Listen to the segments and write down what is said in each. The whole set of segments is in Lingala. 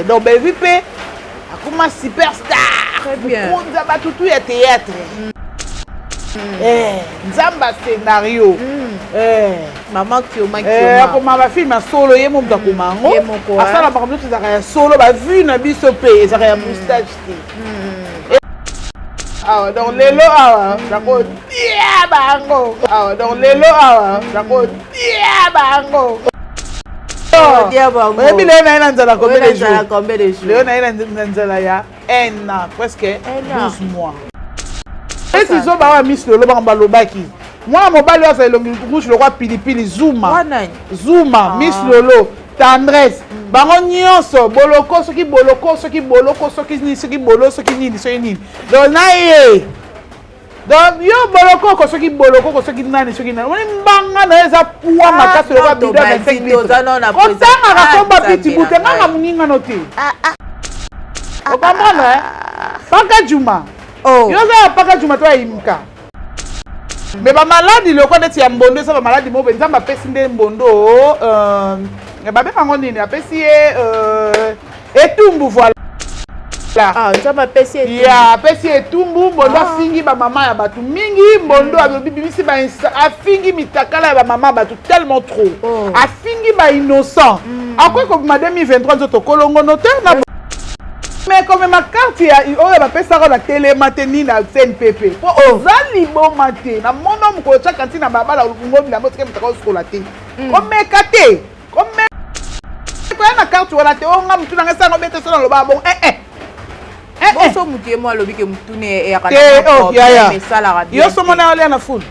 Donc Bellevue pe akoma superstar. Très bien. On zaba tout ya théâtre. Nzamba scénario. Maman Kioma akoma ba film solo ye mo mta komango. Asala par exemple ça solo ba vu na biso pe ça ya moustache te. Ah donc lelo awa dako dia bango. Ah donc lelo awa dako dia bango. Dia bango. Et puis là na nzala combien de jours? Léo na nzala ya 1 an presque 12 mois. Et si zo ba Miss Lolo ba balobaki. Moi mobali wa sa longi rouge le roi pilipili Zuma. Miss Lolo tendresse. Bango nyonso boloko soki boloko soki boloko soki ni soki bolo soki nini soki nini. Donc na ye. Donc yo boloko ko soki boloko ko soki nani soki nani. Woni mbanga na eza puwa makasi le roi bidon 25 litres. Otanga ka komba piti bute nganga muninga noti. O kamana Paka Juma. Yo za Paka Juma to imka. Mais ba maladi le ko neti ya mbondo ça ba maladi mo benza ba pesi nde mbondo ba be kango nini apesi etumbu voilà. Ça m'a pesi etumbu. Ya pesi etumbu mbondo afingi ba mama ya batu mingi mbondo abibisi ba afingi mitakala ya ba mama batu tellement trop. Afingi ba innocent. Akwe ko ma 2023 nzoto kolongo notaire na mais comme ma carte ya oyo ba pesa ko la télé mateni na CNPP po ozali bo maté na mono mko cha kanti na babala ngombi na motike mutaka uskola te comme kate comme ko na carte wala te onga mutuna ngasa ngo bete sona lo ba bon boso mutie mo alobi ke mutune ya kana mais sala radio yo so mona ole na full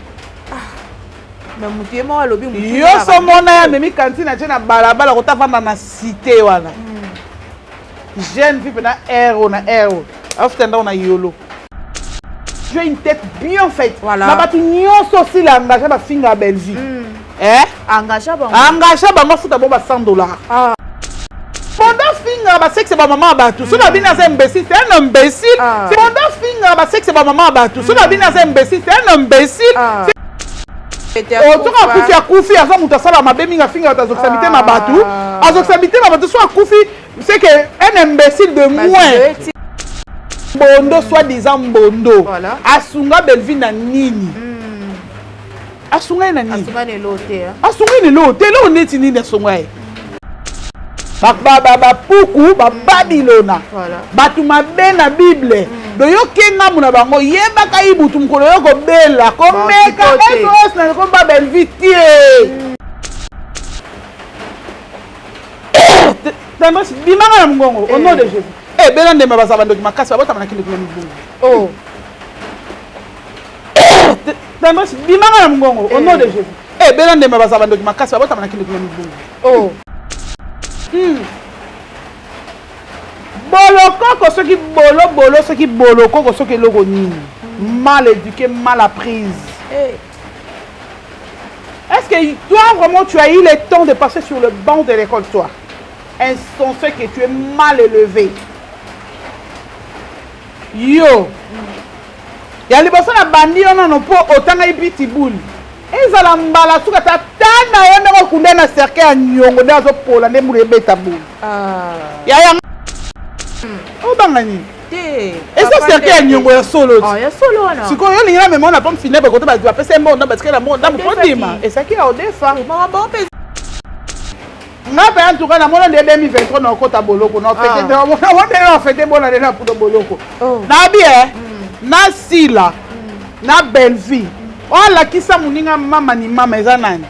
mais mutie mo alobi mutune yo so mona ya memi kanti na tena balabala ko tafanda na cité wana jeune fille na héros na héros afutenda na yolo tu as une tête bien faite voilà. Na batu nyonso aussi la engagé ba finga Belgique engagé bango futa bo ba $100 pendant finga ba sexe ba maman batu so na bina za imbécile c'est un imbécile pendant finga ba sexe ba maman batu so na bina za imbécile c'est un imbécile otoka kufi akufi aza mutu asala mabe mingi afinga azoksamite na batu azoksamite na batu so akufi c'est que un imbécile de moins bondo soi-disant bondo voilà. Asunga Bellevue na nini asunga na nini asunga ni lote lo neti nini asunga ba puku ba Babylona voilà. Batu mabe na Bible do yo kenga muna bango yeba ka ibutu mkolo yo ko bela ko meka SOS na ko ba Bellevue tie Tembos bimanga na mgongo au nom de Jésus bela ndema basaba ndoki makasi babota mana kile kile mbungu Tembos bimanga na mgongo au nom de Jésus bela ndema basaba ndoki makasi babota mana kile kile mbungu boloko ko soki bolo soki boloko ko soki logo nini mal éduqué mal apprise est-ce que toi vraiment tu as eu le temps de passer sur le banc de l'école toi insensé que tu es mal élevé yo ya liboso na bandi ona no po otanga ibiti buli ezala mbala suka tana yo ndeko kunda na cercle ya nyongo ndazo pola nde mulu ebeta buli ya obangani eza cercle ya nyongo ya solo ya solo wana siko yo linga memo na pomme funèbre kote ba pesa mbonda ba tikela mbonda mo pondima esaki ya odefa nga pe en tout cas na mona de 2023 na kota boloko na fete na fete bona de na pudo boloko na bien na sila na Bellevue la kisa muninga mama ni mama eza nani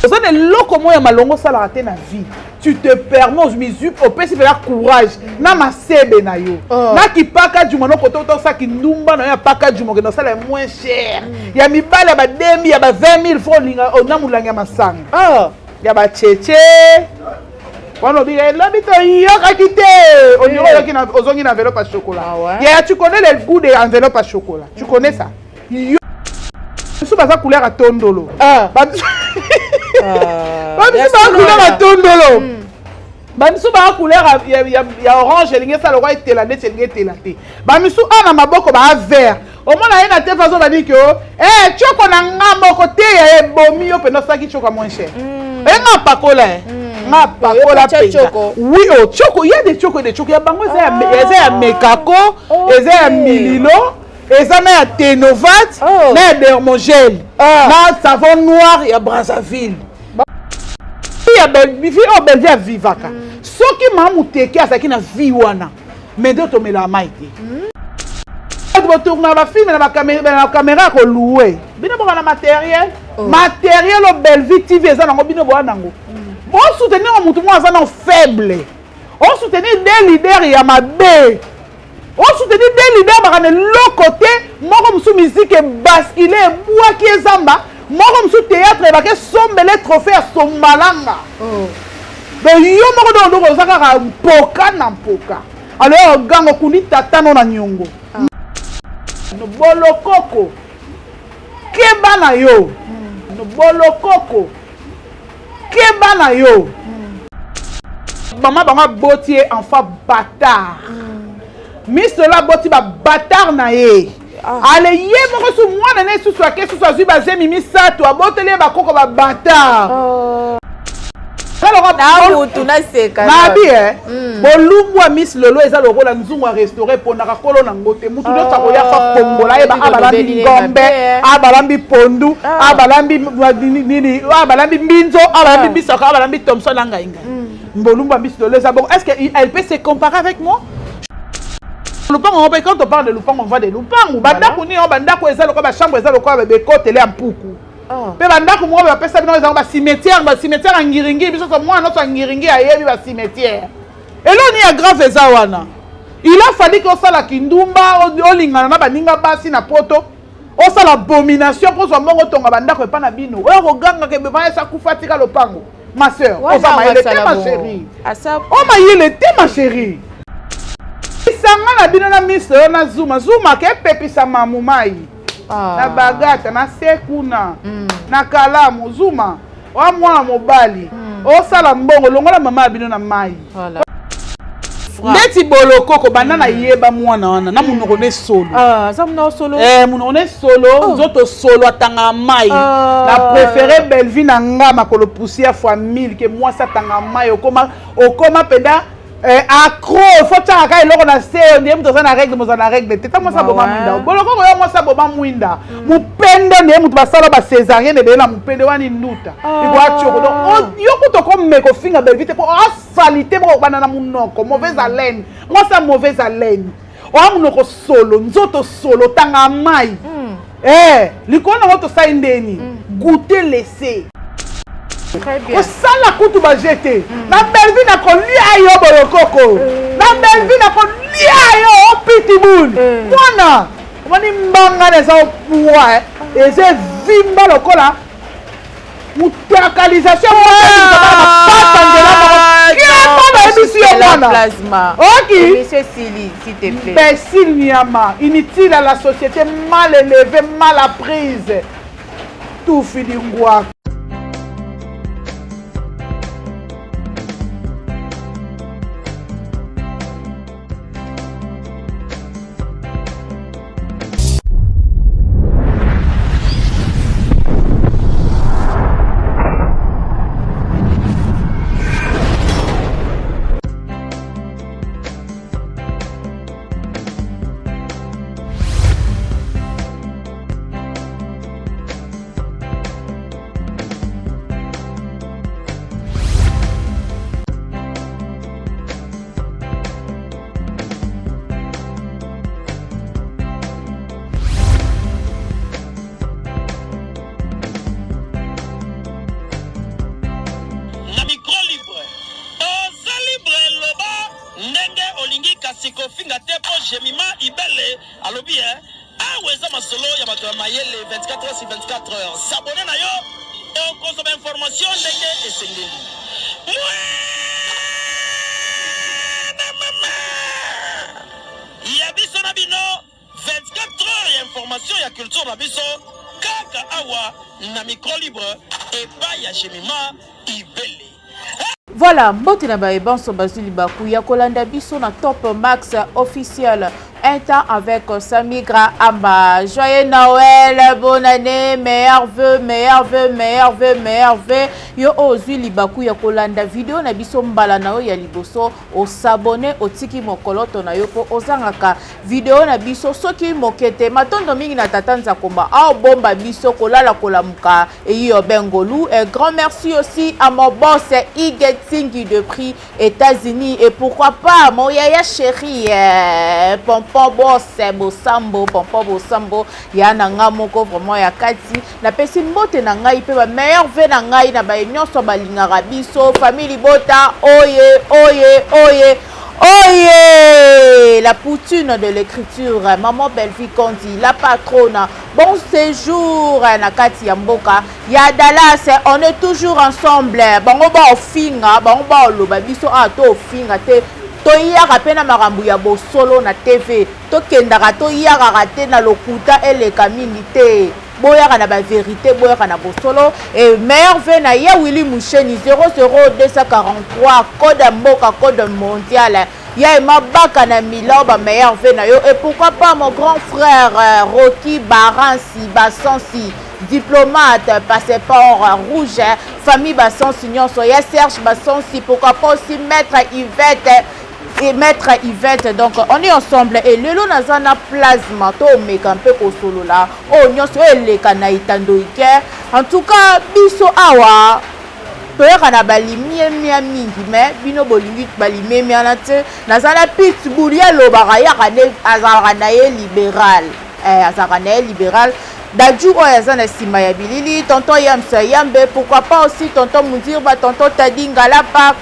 ça ne loko moya malongo sala te na vie tu te permets je m'isup au pesi faire courage na masebe na yo na kipaka juma no koto to sa ki ndumba na ya paka juma ke no sala moins cher ya mibale ba 2000 ya ba 20000 francs linga na mulanga masanga ya ba cheche wana bi lobi to yoka kite oniro yoki na ozongi na enveloppe à chocolat ya tu connais le goût des enveloppes à chocolat tu connais ça so baza couleur à tondolo couleur à tondolo bamisu ba couleur ya orange elingi ça le roi etela neti elingi etela te bamisu ana maboko ba vert omona yena te façon ba dire que choko na nga moko te ya ebomi yo pena saki choko moins cher enga pakola nga pakola penza. Oui, oh, choco, il y a des choco, il y a bango, il y a mekako, il y a mililo, il y a ténovat, il y a dermogel, il y a savon noir, il y a Brazzaville. Il y a Belleville à Vivaka. Ce qui m'a mouteke à ce qui n'a vie wana, mais d'autres me la maïté. Tu tournes la film, la caméra qu'on loué. Bino bon na matériel, matériel au Belleville TV ça nango bino bon nango. On soutenir un mouton moi ça non faible. On soutenir des leaders ya mabe. On soutenir des leaders bakane l'autre côté, moi comme sous musique basculer bois qui est zamba, moi comme sous théâtre et baké sombele trophée à son malanga. Donc yo moko do ko saka mpoka na mpoka. Alors gango kuni tata no na nyongo. No bolokoko keba na yo no bolokoko keba na yo maman banga botier enfant bâtard Miss la boti ba bâtard na ye ale ye moko su mwana ne su swake su swazi ba zemi misato abotele ba koko ba bâtard Bolumwa Miss Lolo eza loko la nzungu a restaurer pondaka kolo na ngote mutu do tsako ya fa kongola eba abalambi ngombe abalambi pondu abalambi nini abalambi mbinzo abalambi bisaka abalambi Thompson langa inga Bolumwa Miss Lolo eza bon est-ce qu'elle peut se comparer avec moi? Lupango quand on parle de lupango on va de lupango bandako ni bandako eza loko ba chambre eza loko ba bekotele ampuku pe bandako mo ba pesa bino eza ba cimetière ngiringi biso so mwana so ngiringi ayebi ba cimetière elo ni ya grave eza wana il a fallu que osala kindumba olingana na baninga basi na poto osala abomination pour so mongo tonga bandako epa na bino oyo koganga ke beba esa kufatika lopango ma sœur osa maile te ma chérie oh maile te ma chérie isanga na bino na Miss na Zuma ke pepisa mamumai na bagata na sekuna na kalamu Zuma wa mwana mobali osala mbongo longola mama bino na mai ndeti bolokoko banana yeba mwana wana na munoko ne solo ça munoko solo munoko ne solo nzoto solo atanga mai na préféré Belleville na nga makolo poussière fois 1000 que moi ça tanga mai okoma peda accro faut ça ka eloko na se ndiye mtu sana règle mo sana règle teta mo sa boma mwinda boloko yo mo sa boma mwinda mupende ndiye mtu basala ba césarienne be na mupende wani nuta iko achoko donc yo kuto ko meko finga Belleville ko salité mo bana na munoko mauvaise haleine moi ça mauvaise haleine o munoko solo nzoto solo tanga mai likona moto sa indeni goûter laisser au sala kutu ba jeté na Belleville na ko lia yo bolokoko na Belleville na ko lia yo pitbull mwana wani mbanga na za pouvoir eze vimba lokola mutakalisation plasma monsieur Sili s'il te plaît imbécile Niama inutile à la société mal élevée mal apprise tout fini ngwa Sikofinga tepo Jemima Ibele alobi aweza masolo ya bato ya mayele 24h sur 24h s'abonner na yo et consommer information ndenge esengeli ya biso na bino 24h ya information ya culture na biso kaka awa na micro libre et pas ya Jemima Ibele. Voilà, mbote na bae banso bazuli baku ya kolanda biso na Top Max officiel Un temps avec Samigra Amba. Joyeux Noël, bonne année, meilleurs vœux, meilleurs vœux, meilleurs vœux, meilleurs vœux. Yo ozui libaku ya kolanda vidéo na biso mbala na yo ya liboso o s'abonner au tiki mokoloto na yo po ozangaka vidéo na biso soki mokete matondo mingi na tatanza komba a bomba biso kolala kolamuka et yo bengolu. Un grand merci aussi à mon boss Igetingi de prix États-Unis et pourquoi pas mon yaya chéri Pompon boss Bosambo Pompon Bosambo ya nanga moko vraiment ya kati na pesi mbote na ngai pe ba meilleur ve na ngai na ba nyonso balingaka biso famille Bota oye oye oye oye la poutine de l'écriture maman Belle-Vie Kondi la patronne bon séjour na kati ya mboka ya Dallas on est toujours ensemble bango ba ofinga bango ba loba biso a to ofinga te to yaka pe na makambo ya bosolo na TV to kendaka to yaka te na lokuta eleka mingi te boyaka na ba vérité boyaka na bosolo et meilleur ve na ya Willy Moucheni 00243 code mboka code mondial ya mabaka na mila ba meilleur ve na yo et pourquoi pas mon grand frère Rocky Baransi Basansi diplomate passeport rouge famille Basansi nyonso ya Serge Basansi pourquoi pas aussi maître Yvette et maître Yvette donc on est ensemble et lelo nazana plasma to meka mpe ko solo la o nyonso eleka na itando ike en tout cas biso awa toyaka na balimie mia mingi mais bino bolingi balimie mia na te nazana pitbull ya lobaka yaka ne azalaka na ye libéral azalaka na ye libéral Dadju oyaza na sima ya bilili tonton Yamsa Yambe pourquoi pas aussi tonton Mudirba tonton Tadinga la pa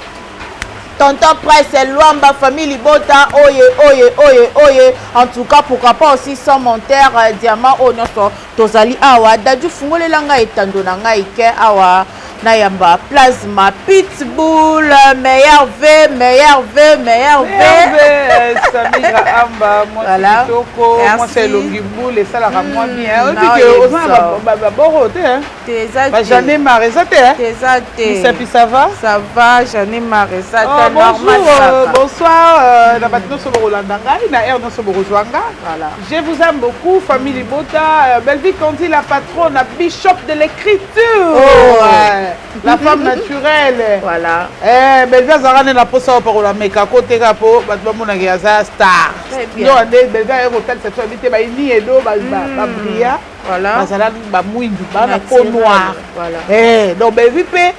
tonton Presse Luamba famille Bota oye oye oye oye en tout cas pourquoi pas aussi sans monteur diamant onoso tozali awa Dadju fungolela ngai etando na ngai ke awa Nayamba plasma pitbull meilleur V meilleur V meilleur V Samigra Amba moi voilà. Kitoko moi c'est Longiboul et ça la moi bien on dit que aux boro te j'en ai marre ça te ça va j'en ai marre ça normal bonsoir na batno so Rolanda ngai na air no so Zwanga voilà je vous aime beaucoup famille Bota Belle-Vie Kondi la patronne la bishop de l'écriture la femme naturelle voilà Belle-Vie Zarane la posa pour la meka côté capo batba mona ya star non ande Belle-Vie est hôtel cette habité ba ni edo ba bria voilà bazala ba mwindu ba na peau noire voilà donc Belle-Vie pe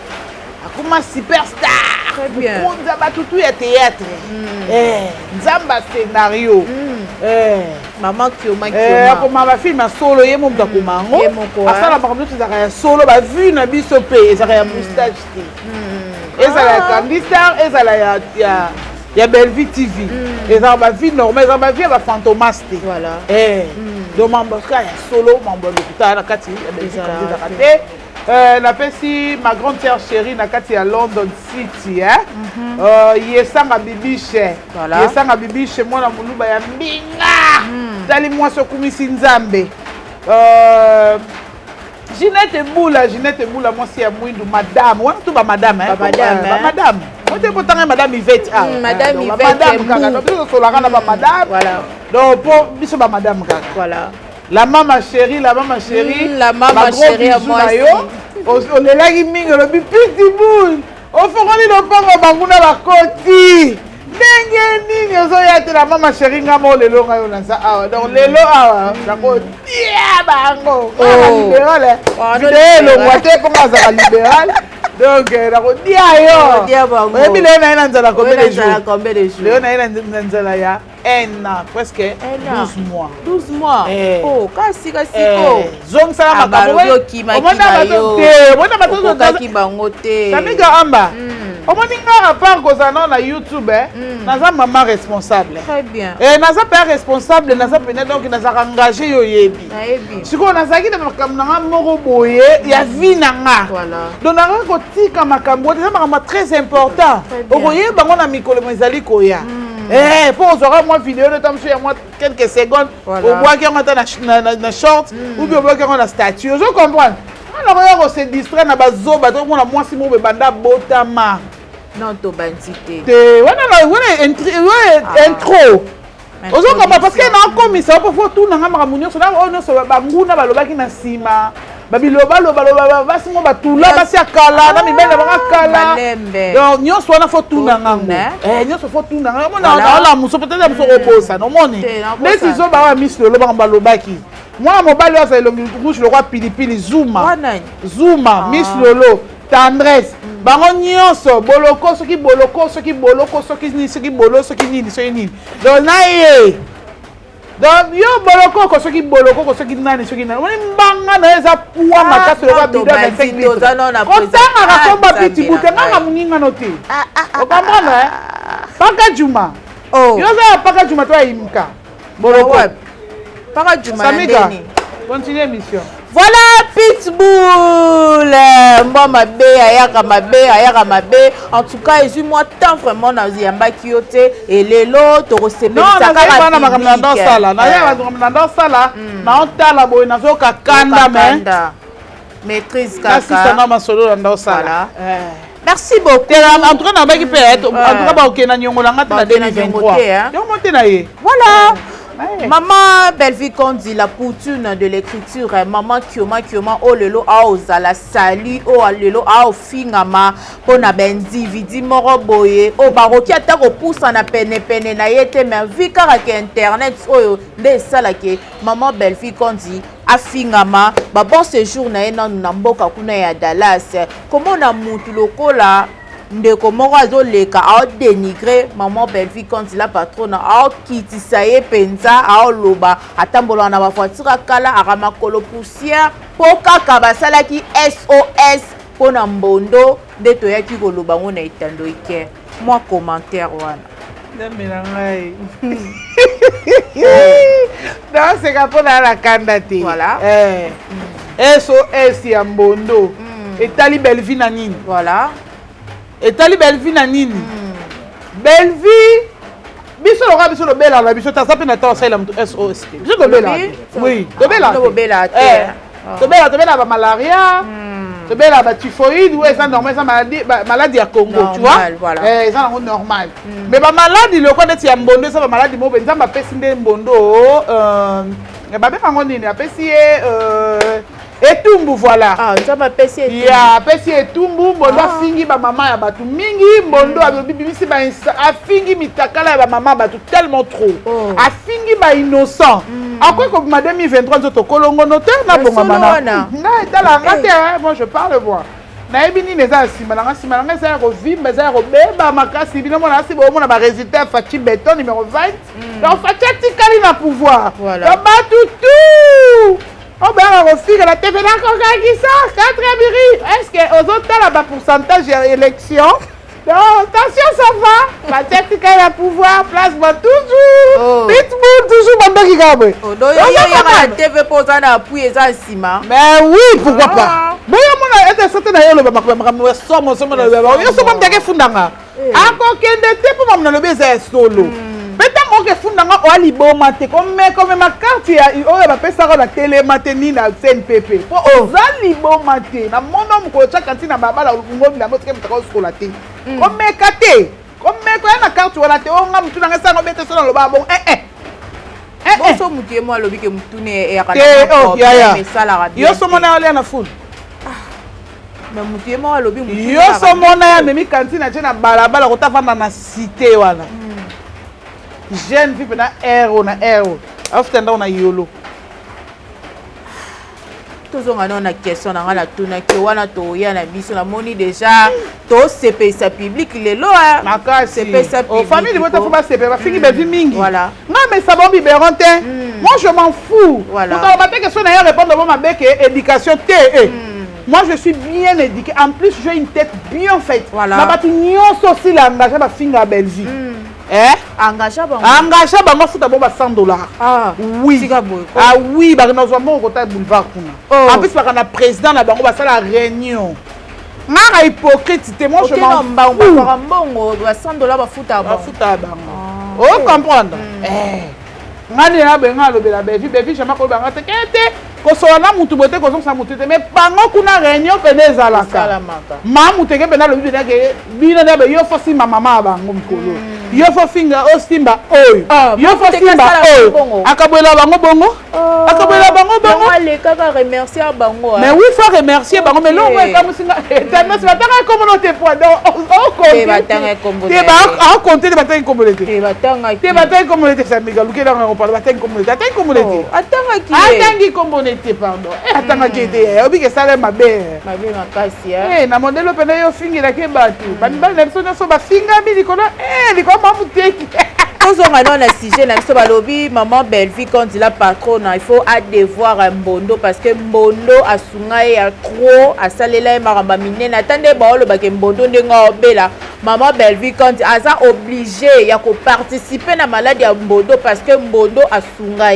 akuma superstar très bien on ba tutu ya théâtre nzamba scénario maman Kioma akoma ba film solo ye moto akomango asala makambo to zaka ya solo ba vu na biso pe ezaka ya moustache te ezala ya Candy Star ezala ya Belle-Vie TV ezala ba vie normale ezala ba vie ba fantomas te voilà donc mambo ya solo mambo lokuta na kati ya Belle-Vie ezaka te la pesi ma grande sœur chérie na kati ya London City yesanga bibiche yesanga bibiche mwana muluba ya mbinga tali mwasi okumisi nzambe Ginette Boula mwasi ya mwindu madame wana tu ba madame madame ote potanga madame Yvette madame Yvette kaka biso solaka na ba madame voilà donc po biso ba madame kaka voilà la maman chérie la maman chérie moi on est là qui mingi le pitbull au fond on est dans pas banguna la côté ndenge nini ozoya te la maman chérie ngamo lelo ngayo na sa awa donc lelo awa nako dia bango libéral vidéo ngwate ko ngazaka libéral donc nako dia yo dia bango et puis là na nzala combien de jours leo na nzala ya un an presque 12 mois 12 mois oh kasi ko zong sala makabo omona bato ki bango te Samiga Amba omoni nga à part kozana na YouTube naza maman responsable très bien naza père responsable naza pene donc naza engagé yo yebi siko nazaki na makambo nanga moko boye ya vie nanga donc nanga kotika makambo eza makambo très important okoyeba bango na mikolo ezali koya pour aura moi vidéo de temps sur moi quelques secondes au bois qui est na short ou bien au bois qui est na statue je comprends alors on se distrait na bazo bato ko na moi si mo be banda botama non to bandité te wana intro ozokoma parce que na komisa po fo tout na ngama munyo so na ono so banguna balobaki na sima babiloba basi ngo batula basi akala na mibele bakala donc nyonso wana fo tout na ngango nyonso fo tout na ngango na la muso peut-être muso oposa no moni neti zo ba wa Miss Lolo balobaki moi mobali wa sa elongi rouge le roi pilipili Zuma Miss Lolo tendresse bango nyonso boloko soki nini donc na ye donc yo boloko soki nani woni mbanga na eza puwa makasi le bidon 25 litres otanga ka komba petit bouteille nganga muninga note o comprendre paka juma yo za paka juma to imka boloko paka juma ndeni continue mission. Voilà Pitbull. Moi ayaka mabe. En tout cas, je moi tant vraiment dans Yamba Kyote et les lots to recevoir ça kara na makamna dans sala. Na ya dans sala. Na otala boy na zo kakanda mais maîtrise kaka. Ça na masolo dans sala. Merci beaucoup. En tout cas na baki peut-être en tout cas ba okena nyongola ngata na 2023. Yo monte na ye. Voilà. Maman Belle-Vie Kondi, la poutine de l'écriture, maman Kioma, oh lelo, oh zala sali, oh lelo, oh fingama, pona bendi, vidi moro boye, oh baroki atako poussa na pene na yete, mais vikara ke internet, oh de sala ke maman Belle-Vie Kondi, a fingama, ba bon séjour na ye nan mboka kuna ya Dallas, comment na mutu lokola ndeko moko azoleka ao dénigrer maman Belle-Vie Kondi la patronne ao kitisa ye penza ao loba atambola na bafoitira kala arama kolo poussière po kaka basalaki SOS pona mbondo nde toyaki koloba ngo na etando ike moi commentaire wana ndamela ngai non c'est kapona la kandate voilà SOS ya mbondo etali Belle-Vie na nini voilà etali Belle-Vie na nini Belle-Vie biso loka biso lobela la biso tasape na tawa saila mtu SOS biso lobela oui lobela tobela ba malaria tobela ba typhoïde ou ça normal ça maladie à Congo tu vois ça normal mais ba maladie loko neti ya mbondo ça ba maladie mo benza ba pesi nde mbondo ba be kango nini apesi etumbu voilà ça m'a pesi etumbu ya pesi etumbu mbondo afingi ba mama ya batu mingi mbondo abibisi ba afingi mitakala ya ba mama batu tellement trop afingi ba innocent après comme ma 2023 nzoto kolongo notaire na bonga mana na etala ngate moi je parle moi na ebini neza simala nga ça ko vimba ça ko beba makasi bino mona asi bo mona ba résultat Fati Beton numéro 20 donc Fati tikali na pouvoir voilà batu tout oh ben on refile la TV d'accord qui ça 4 biri est-ce que aux autres là-bas pourcentage élection non attention ça va la tête qui a pouvoir place moi toujours Pitbull toujours bandaki kabe donc la TV posa na appui eza sima mais oui pourquoi pas boya mona était certain na yelo ba makambo somo na yo somo ndeke fundanga akokende te po mamna lobe eza solo Peut-être que fundanga o aliboma te comme ma carte ya o ba pesa ko la télé mateni na CNPP po o zaliboma te na mono mko cha kantina babala ngobi la moto ke mtaka skola te comme kate comme ko na carte wala te o nga mtu na ngasa no bete solo ba bon so mutu mo alobi ke mutune ya kana mais sala radio yo so mona ole na fund mais mutu mo alobi mutu yo so mona ya memi kantina che na balabala ko tafanda na cité wana jeune fille na aéro after ndao na yolo tozonga na question na ngala tuna ki wana to ya na biso na moni déjà to CPS public lelo makasi CPS public famille de votre faut CPS ba fingi be mingi voilà non mais ça bon biberon te moi je m'en fous voilà donc ba question na répondre bon ma bec éducation te moi je suis bien éduquée en plus j'ai une tête bien faite voilà na batu nyonso aussi la engagé ba finga Belgique engagé bango futa bon ba $100 oui oui ba na zombo ko ta boulevard kuna en plus ba na président na bango ba sala réunion ngara hypocrite te moi je m'en ba mbongo ba $100 ba futa bango o comprendre ngani na benga lobela bevi chama ko banga te kete ko so na mutu bote ko so sa mutu te mais bango kuna réunion peneza la ka ma mutu ke pena lobi na ke bina na be yo fosi mama bango mkolo yo fo finga o simba oyo yo fo simba oyo akabwela bango bongo akabwela bango bongo ale kaka remercier bango mais oui faut remercier bango mais longo ekamusinga tellement c'est batanga communauté pour o compter batanga communauté ba compter de batanga communauté te batanga communauté ça miga lukela on parle batanga communauté atanga communauté atanga communauté pardon atanga kete obi ke sala mabe makasi na modelo pena yo fingira ke batu bani na biso so ba finga bi likolo likolo mamuteki tozonga non na sujet na biso balobi maman Belle-Vie quand il a patronne il faut devoir Mbondo parce que Mbondo asunga ya trop asalela maramba minene atande baolo ba ke Mbondo ndenga obela maman Belle-Vie quand aza obligé ya ko participer na maladie ya Mbondo parce que Mbondo asunga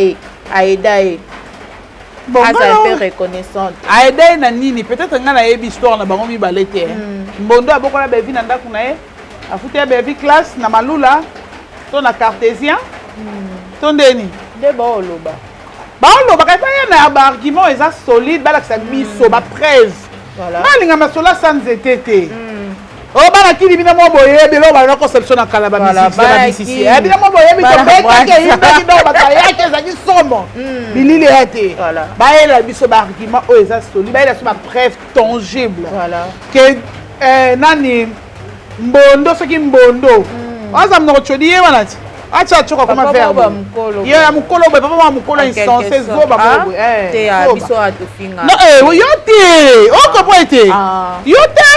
aida bon asa un peu reconnaissante aida na nini peut-être nga na yebi histoire na bango mibale te Mbondo abokola Belle-Vie na ndaku na ye afuti ya Belle-Vie classe na malula to na cartésien to ndeni de baoloba kata ye na ba argument eza solide balakisa biso ba preuve balinga masola sans été o bana kili bina mo boye belo bana conception na kala ba misisi bina mo boye bito beke yimba kido batayake ezaki somo bilili ete baela biso ba argument o eza solide baela so ba preuve tangible que nani Mbondo soki Mbondo aza mnoko chodi ye wana ti acha choka kama verbe ye ya mukolo be papa mukolo insensé zoba mo te ya biso atofinga no yo te o ko poete yo te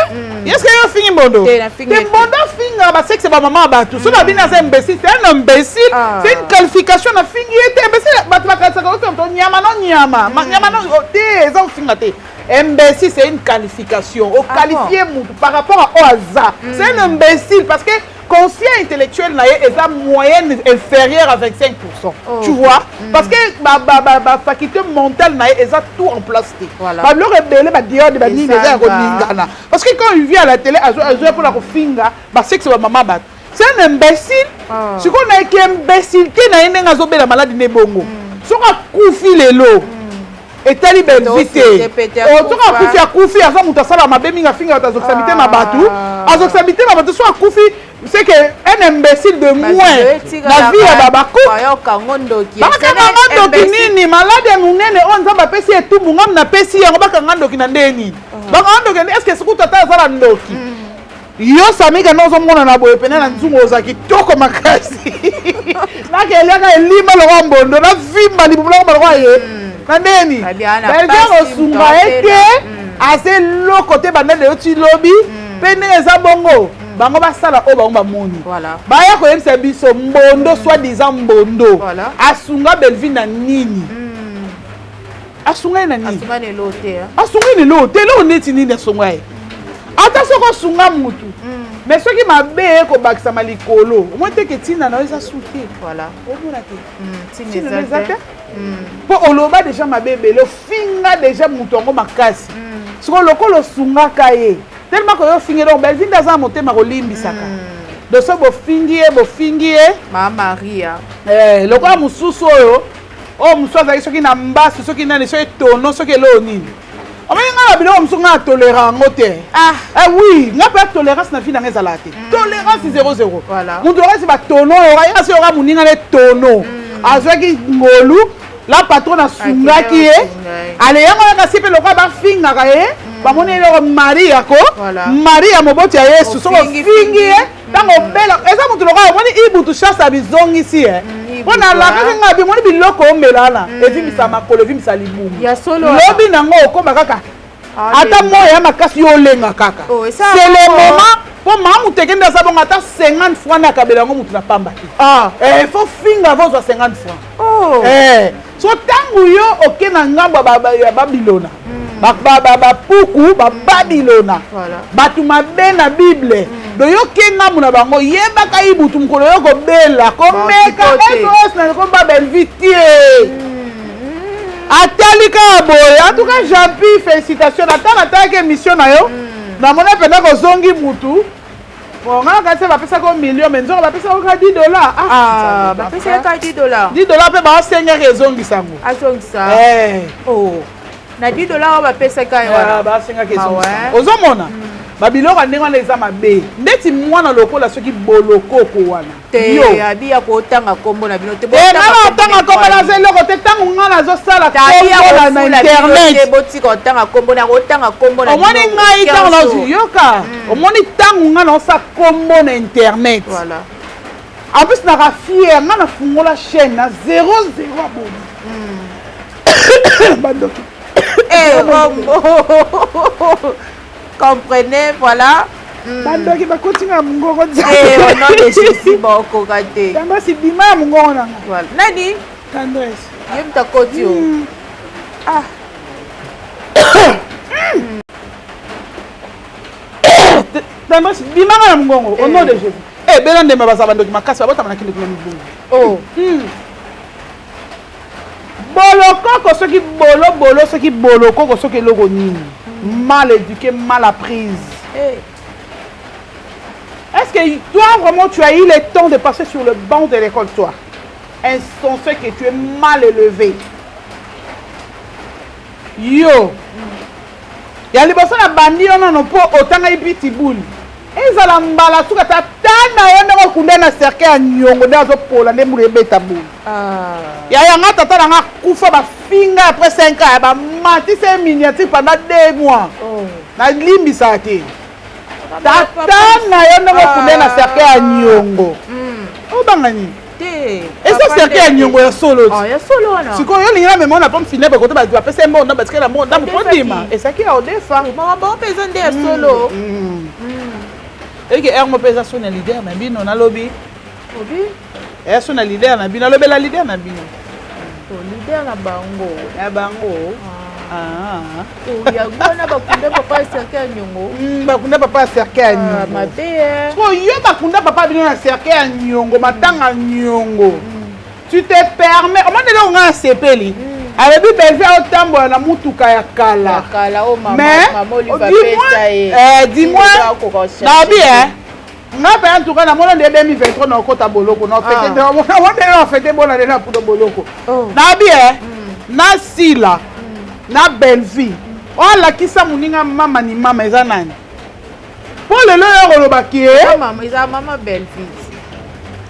est-ce que yo fingi Mbondo te Mbondo finga ba sexe ba maman ba tout so na bina c'est imbécile c'est un imbécile c'est une qualification na fingi te imbécile ba bakasa ko to nyama no nyama te ça finga te imbécile c'est une qualification au qualifier par rapport à Oaza c'est un imbécile parce que conscient intellectuel est la moyenne inférieure à 25%. Tu vois? Parce que ma faculté mentale est tout en plastique. Voilà. Parce que quand il vient à la télé, pour la finga, c'est que c'est maman bat. C'est un imbécile. Ce qu'on a qui imbécilité, c'est la maladie de bongo. Ce qu'on a koufi les lots. Et tali benzité o to ka kufi akufi aza muta sala mabe minga finga ta zoxamité mabatu azoxamité mabatu so akufi c'est que un imbécile de moins la vie ya babako bakanga nini malade munene on nzamba pesi etu mungam na pesi yango bakanga ndoki na ndeni bakanga ndoki est-ce que sikuta ta sala ndoki yo samiga nozo mona na boye pene na nzungu ozaki toko makasi na keleka elima lo Mbondo na vimba libula ko ye Nandeni, belge osunga ete ase lo côté bandele oti lobby pene eza bongo bango basala o bango bamoni baya ko yemisa biso Mbondo soi-disant Mbondo asunga Belle-Vie na nini asunga na nini asunga ne lo te lo neti nini asunga e ata soko sunga mutu mais soki mabe ko bakisa malikolo au moins te que tina na eza souté voilà o mona te tina ezate po oloba déjà mabe le finga déjà mutu ngo makasi soko lokolo sunga kaye tellement que yo fingi donc Belle-Vie ndaza motema ko limbisaka de so bo fingi ma Maria lokola mususu oyo o mususu azali soki na mbasi soki nani soki tono soki elo nini omenga bino msunga tolérance ngote oui nga pas tolérance na vie na ngeza late tolérance 00 voilà mutu resi ba tono ora se ora muninga le tono azwaki ngolu la patronne asungaki ye ale yango na sipe lokwa ba finga ka ye ba moni le Maria ko Maria moboti ya Yesu so fingi ye tango bela eza mutu lokwa moni ibutu chasa bizongi si wana la nga bi moni biloko omelana evimisa makolo evimisa libumu ya solo lobi nango okoma kaka ata moya makasi yo lenga kaka c'est le moment po mamu tekenda sabonga ata 50 francs na kabela ngo mutu na pamba ti faut finga vozwa 50 francs so tangu yo okena ngambo ya Babilona puku Babilona batu mabe na Bible do yo kenga muna bango yebaka ibutu mukolo yo ko bela ko meka SOS na ko Belle-Vie tie atalika boye en tout cas Jampi félicitations nataka émission na yo na mona pena ko zongi mutu bon nga ka se ba pesa ko million mais nzoko ba pesa ko $10 ba pesa ka $10 pe ba senga rezongi sango azongisa na $10 ba pesa ka ba senga ke zongi ozomona babiloko ndenge wana eza mabe ndeti mwana lokola soki bolokoko wana te abi ya kotanga kombo na bino te ngana otanga kombo na eloko te ntango ngana azosala kombo na internet botika otanga kombo na kotanga kombo na omoni ngai ntango nayoka omoni ntango ngana osala kombo na internet en plus naka fier ngana fungola chaîne na 0 abonné bandoki comprenez, voilà. Bandoki bakotinga mungoko au nom de Jésus boko kate. Tamba si bima mungoko nanga. Voilà. Nani? Tandresse. Yem ta kotio. Ah. Tandresse bima na mungoko au nom de Jésus. Eh belande mabasa bandoki makasi babota manakile kuna mibungu. Oh. Bolokoko soki bolo soki bolokoko soki logo nini. Mal éduqué, mal apprise. Est-ce que toi, vraiment, tu as eu le temps de passer sur le banc de l'école, toi? Insensé que tu es mal élevé. Yo. Il y a les personnes à bandir, on n'a pas autant de petits boules. Et ça l'a mbala, tout à t'as na kunda na cercle à nyongo dans pola ne moule beta boule. Ya nga tata na kufa ba finga après 5 ans ba mati c'est miniature pendant 2 mois. Na limbi sa te. Tata na kunda na cercle à nyongo. O bangani. Te. Et ça cercle à nyongo ya solo. Ah ya solo wana. Siko yo linga me mona pas finir ba côté ba tu apesa mbo na parce que la monde dans pondima. Et ça qui a au défa. Mama ba pesa nde ya solo. Et que ermo pesa son leader na bino na lobby. Obi? Et son leader na bino lobby la leader na bino. To leader na bango. Ya bango. Oh ya bona bakunda papa cercle nyongo. Bakunda papa cercle nyongo. Mabe. So yo bakunda papa bino na cercle nyongo matanga nyongo. Tu te permets, on m'a dit on a sepeli. Avec lui belle au tambo na mutuka ya kala. Kala o mama dis-moi na bien. Na pa en tout cas na mona de 2023 na kota boloko na fete na mona fete bona na pudo boloko. Na bien. Na sila. Na Belvi. O la kisa muninga mama ni mama eza nani? Pour le leur lo bakie. Mama eza mama Belvi.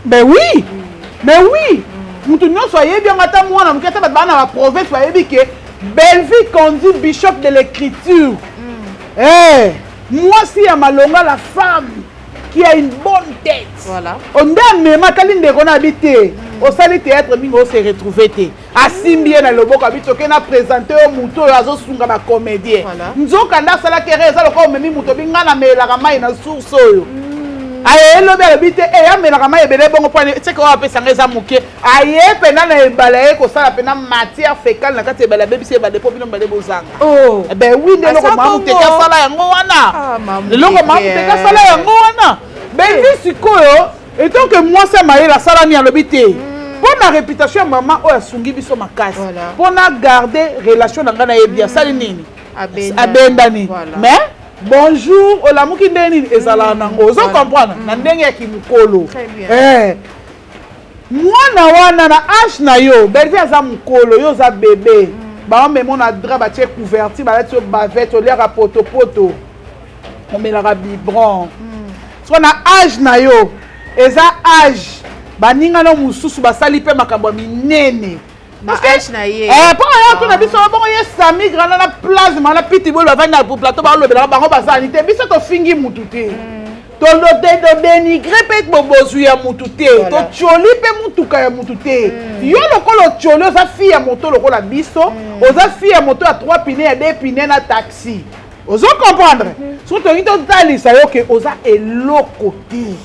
Ben oui. Mais oui. Nous soyez bien à moi, dans la province, soyez que Belvi conduit bishop de l'écriture. Moi, si à Malonga, la femme qui a une bonne tête. Voilà. On a même Kaline de qu'on habité. Au salle théâtre, on s'est retrouvé. À Simbien, dans le Boko, habité, on a présenté au Mouto, à Zosunga, ma comédien. Nous avons quand ça la kéré, ça le corps, mais Mouto, Bingana, mais la ramaille, dans source. Aye lobe habité et amena kama ebele bongo point c'est quoi appelle ça ngeza muke aye pena na ebalaye ko sala pena matière fécale na kati ebala bebi se ba depo bino ba debozanga oh ben oui de loko mamu te ka sala yango wana de loko mamu te ka sala yango wana ben sikoyo et donc que moi ça maye la sala ni alobité pour la réputation maman o asungi biso makasi pour na garder relation na ngana ebia sali nini abendani mais bonjour, olamuki ndeni ezala nango. Ozo comprendre na ndenge ya kimukolo. Mwana wana na âge na yo, belvi aza mukolo, yo za bébé. Ba memo na drap ba tie couverture, ba tie bavette, o lera poto. On met la biberon. So na âge na yo, eza âge ba ninga no mususu ba sali pe makambo minene. Parce que na ye. Pour aller tout na biso bon ye sami grana na plasma na pitbull ba vanda pour plateau ba lobela bango ba sanité biso to fingi mututé. To de dénigrer pe bobozu ya mututé. To choli pe mutuka ya mututé. Yo lokolo choli za fille ya moto lokola biso, oza fille ya moto ya 3 pines ya 2 pines na taxi. Ozo comprendre. Surtout to talisa yo ke oza eloko ti.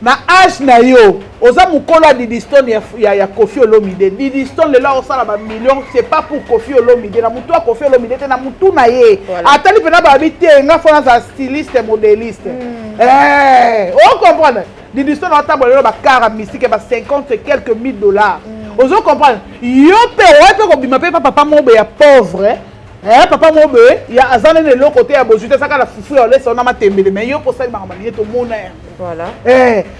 Na âge na yo oza mukolo Didiston ya Kofi Olomide. Didiston le la osala ba million c'est pas pour Kofi Olomide na mutu Kofi Olomide te na mutu na ye atali pena ba habité nga fona za styliste modéliste on comprendre Didiston na table ba car mystique ba 50 et quelques mille dollars ozo comprendre yo pe ouais pe ko bima pe papa mobe ya pauvre papa mobe ya azana ne lo côté ya bozute saka la fufu ya laisse on a matembele mais yo pour ça ma manier to mona voilà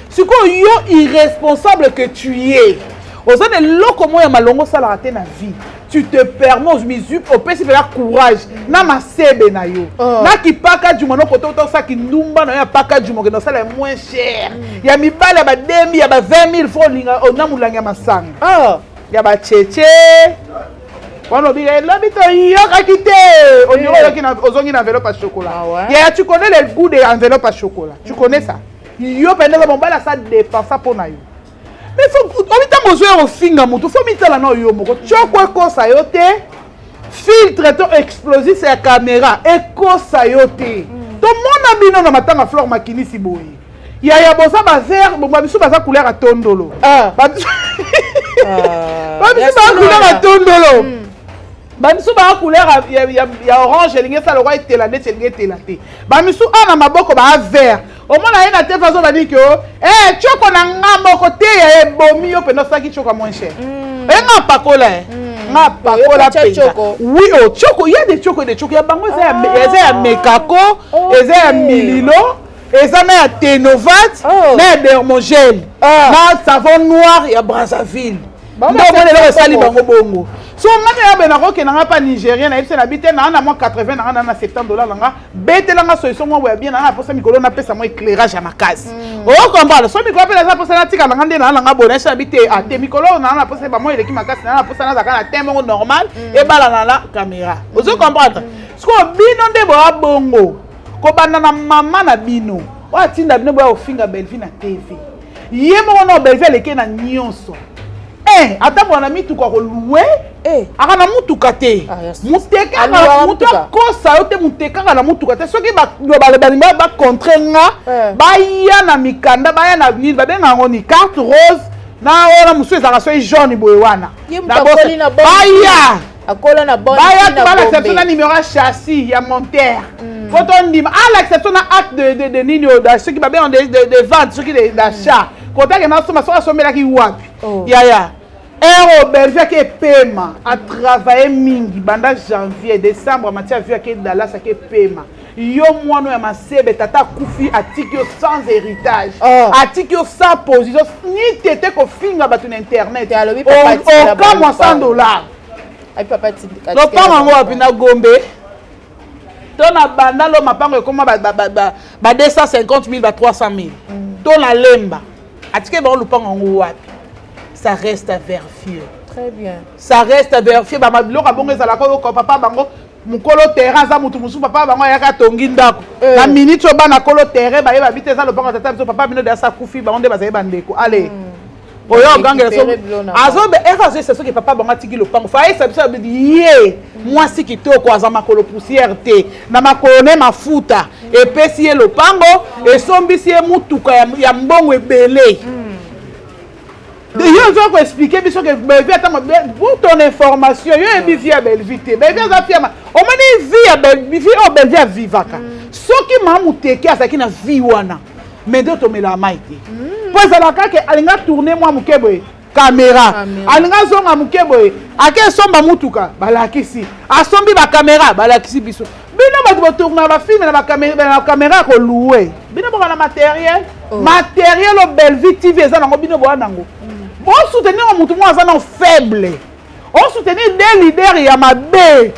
c'est quoi yo irresponsable que tu es Aux autres, l'eau moi malongo ça la raté na vie. Tu te permets aux musiques au PC faire courage. Na ma sebe na yo. Na ki paka du mono koto to ça ki ndumba na ya paka du mono ça la moins cher. Ya mi bala ba 2000 ya ba 20000 francs linga na mulanga masanga. Ya ba cheche. On oublie l'habito yoka kité. On dirait qu'il a ozongi une enveloppe à chocolat. Ya tu connais le goût des enveloppes à chocolat. Tu connais ça? Yo pendant mon bala ça dépense pour na yo. Mais faut on besoin au finga mutu faut mitala na yo moko chokwe ko sa yote filtre to explosif c'est la caméra et ko sa yote to mona bino na matanga fleur makini si boye ya bosa ba vert bo biso baza couleur à tondolo ba biso ba couleur à tondolo ba biso ba couleur ya orange linge ça le roi etela net linge etela te ba biso ana maboko ba vert au moins la haine te façon va dire que choko na ngamo côté ya bomi yo pe no saki choko moins cher nga pakola nga pakola choko oui oh choko il y a des choko ya bango eza ya mekako eza ya mililo eza na ya tenovat na ya dermogel na savon noir ya Brazzaville donc on est là sali bango bongo so ngana ya bena ko kenanga pa nigérien na ibse na bité na moi 80 na $70 langa betela nga solution moi ya bien na posa mikolo na pesa moi éclairage à ma case o comprendre so mikolo pela ça posa na tika na ngande na langa bona sa bité a te mikolo na posa ba moi eleki makasi na posa na zaka na tembo normal et bala na la caméra vous comprendre ce ko bino nde bo bongo ko banda na mama na bino wa tinda bino bo ofinga belvi na TV yemo no belvi eleki na nyonso ata mwana mituka koluwe akana mutuka te muteka na mutuka kosa yo te muteka na mutuka te soki balinga ba contre nga baya na mikanda baya na nini babenga ngo ni carte rose na ona musu ezaka so jaune boye wana baya akola na bonne baya bala exception na numéro châssis ya monteur photo ndima à l'exception na acte de nini da ceux qui babenga de vente ceux qui d'achat kota ke na soma so asomela ki wapi ya Ero Belgique qui est paiement a travaillé mingi banda janvier décembre matière vu que Dallas qui est paiement yo moi no ya masebe tata kufi atiki sans héritage atiki sans position ni tete ko finga batu na internet au cas moi $100 ai papa ti lo panga ngo apina gombe to na banda lo mapango ekoma ba 250,000 ba 300,000 to na lemba atiki ba lo panga ngo wapi. Ça reste à vérifier. Très bien. Ça reste à vérifier. Bah ma biloko bongo ezala ko papa bango mukolo terrain za mutu musu papa bango yaka tongi ndako. Na minute oba na kolo terrain ba yeba bite za lo bango tata biso papa bino de sa kufi ba onde ba za yeba ndeko. Allez. Oyo gangela so. Azo be eka c'est ce que papa bango tiki lo pango. Fa esa biso bi ye. Moi si kitoko aza makolo poussière te. Na makolo ne mafuta. Et pesi le pango et sombisi e mutuka ya mbongo ebele. Yo vais expliquer que pour ton information, yo est vie à Belvite. Belvite a fier. On m'a dit vie à Belvite, oh Belvite à vivaka. Ce qui m'a muteke à ça qui na vie wana. Mais d'autres me la maïté. Pour ça la que alinga tourner moi mukeboy caméra. Alinga zonga mukeboy. Ake somba mutuka balakisi. Asombi ba caméra balakisi biso. Bino ba tourner ba film na ba caméra ko louer. Bino ba na matériel. Matériel au Belvite TV za nango bino bo nango. On soutenir un mouton faible. On soutenir des leaders et Yamabé.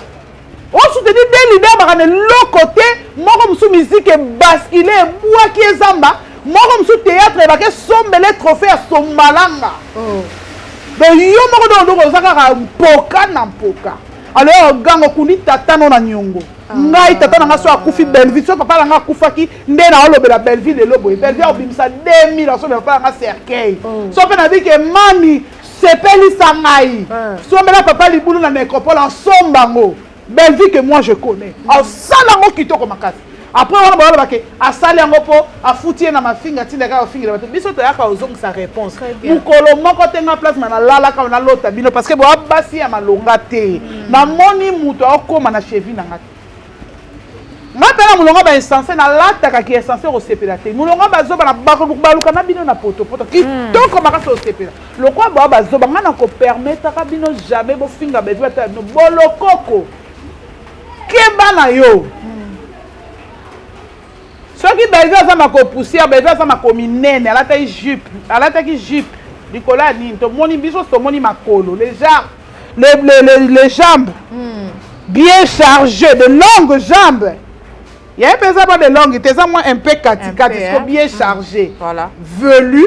On soutenir des leaders par l'autre côté. Moi comme sous musique et basculer bois qui est zamba. Moi comme sous théâtre et baké sombre les trophées à son malanga. Donc yo mo do zakara poka na poka. Alors gango kuni tata no na nyongo. Ngai tata na ngaso akufi Belleville so papa nga kufaki nde na olobela Belleville le lobo Belleville obimisa 2000 so papa nga cercueil so pe na bi ke mami sepeli sangai so mela papa libulu na nécropole en sombango Belleville que moi je connais en salango kitoko makasi après on va ba ke asali yango po afutie na mafinga tinda ka ofinga bato biso to yaka ozong sa réponse mukolo moko tenga place na lala ka na lota bino parce que bo abasi ya malonga te na moni muto akoma na cheville na ngati Mapela mulonga ba insensé na lata ka ki insensé au sepela te. Mulonga ba zo ba na baluka na bino na poto ki toko makasa au sepela. Le quoi ba zo ba ngana ko permettre ka bino jamais bo finga be vata no bolokoko. Keba na yo. Soki ba za ma ko poussière ba za ma ko minene ala ta jupe, ala ta ki jupe. Nicolas Nin, to moni biso, to moni makolo, les jambes bien chargées, de longues jambes. Il y a pas de longues, c'est ça moi un peu katikati, c'est bien chargé. Voilà. Velu,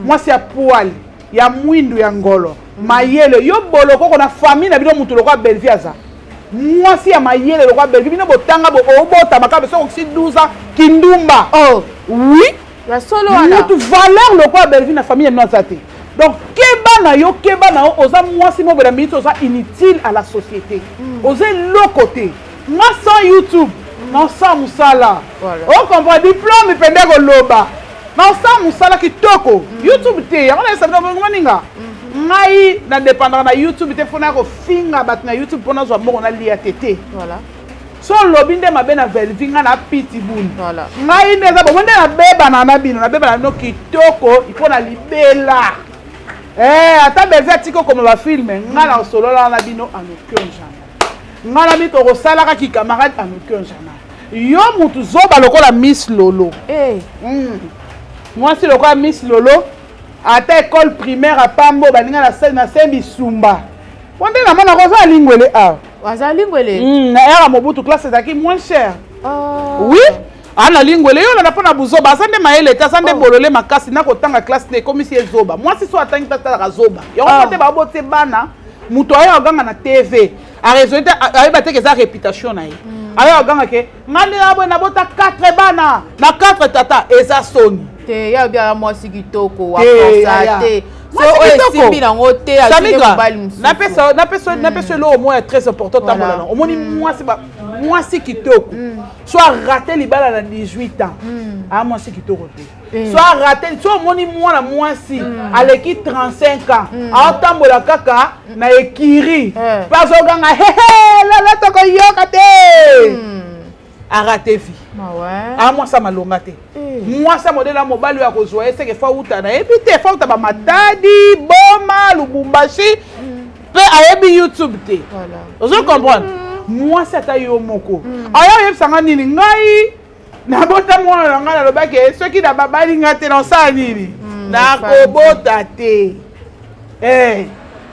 moi c'est à poil. Il y a mouindou yangolo. Mayele, yo boloko qu'on a famille na bino mutu lokwa Belviaza. Moi si ya mayele lokwa Belvi, bino botanga bo obota makabe so oxy 12 ans kindumba. Oh, oui. La solo ala. Mutu valeur lokwa Belvi na famille no zate. Donc keba na yo oza moi si mo bela minute oza inutile à la société. Oza l'autre. Moi sans YouTube, non sans musala. Voilà. On comprend diplôme pendeko loba. Non sans musala kitoko. YouTube te, on a ça dans ngoninga. Ngai na dépendant na YouTube te fona ko finga bat na YouTube pona zo mo na lia tete. Voilà. So lobi nde mabe na velvinga na pitbull. Voilà. Ngai neza bo nde na beba na bino na beba na no kitoko ipona libela. Ata belvi atiko comme va filmer nga na solo la na bino en aucun jamais. Nga na bito ko sala ka ki camarade en aucun jamais. Yo mutu zoba lokola Miss Lolo. Moi si lokola Miss Lolo ata école primaire à Pambo baninga na Sembi Sumba. Wande na mona ko za lingwele a. Waza lingwele. Na era mobutu classe zaki moins cher. Oui. Ana lingwele yo na pona buzoba sande maele ta sande bolole makasi na ko tanga classe ne comme si ezoba. Moi si so atangi tata ka zoba. Yo ko te ba bote bana muto ayo ganga na TV. A raison ayo bateke za réputation na ye. Ayo ganga ke ngale na bota 4 bana na 4 tata eza soni. Te ya bia moi si kitoko wa constater. So simbi na ngote a tine mobile musu. Na pesa lo au moins très important tamola. Au moins moi si kitoko. Soit raté libala na 18 ans. Ah moi si kitoko te. Soit raté soit moni moi si aleki 35 ans. A tambola kaka na ekiri. Pas oganga la to ko yoka te. A raté vie. Ah moi ça malonga te. Moi ça modèle la mobile ya ko zoyer c'est que fa uta na ebite fa uta ba matadi boma lubumbashi pe ayebi YouTube te. Voilà. Vous comprenez? Moi ça ta yo moko. Aya yeb sanga nini ngai na bota mwana na ngana lo bake ceux qui na babali ngate na sa nini. Na ko bota te.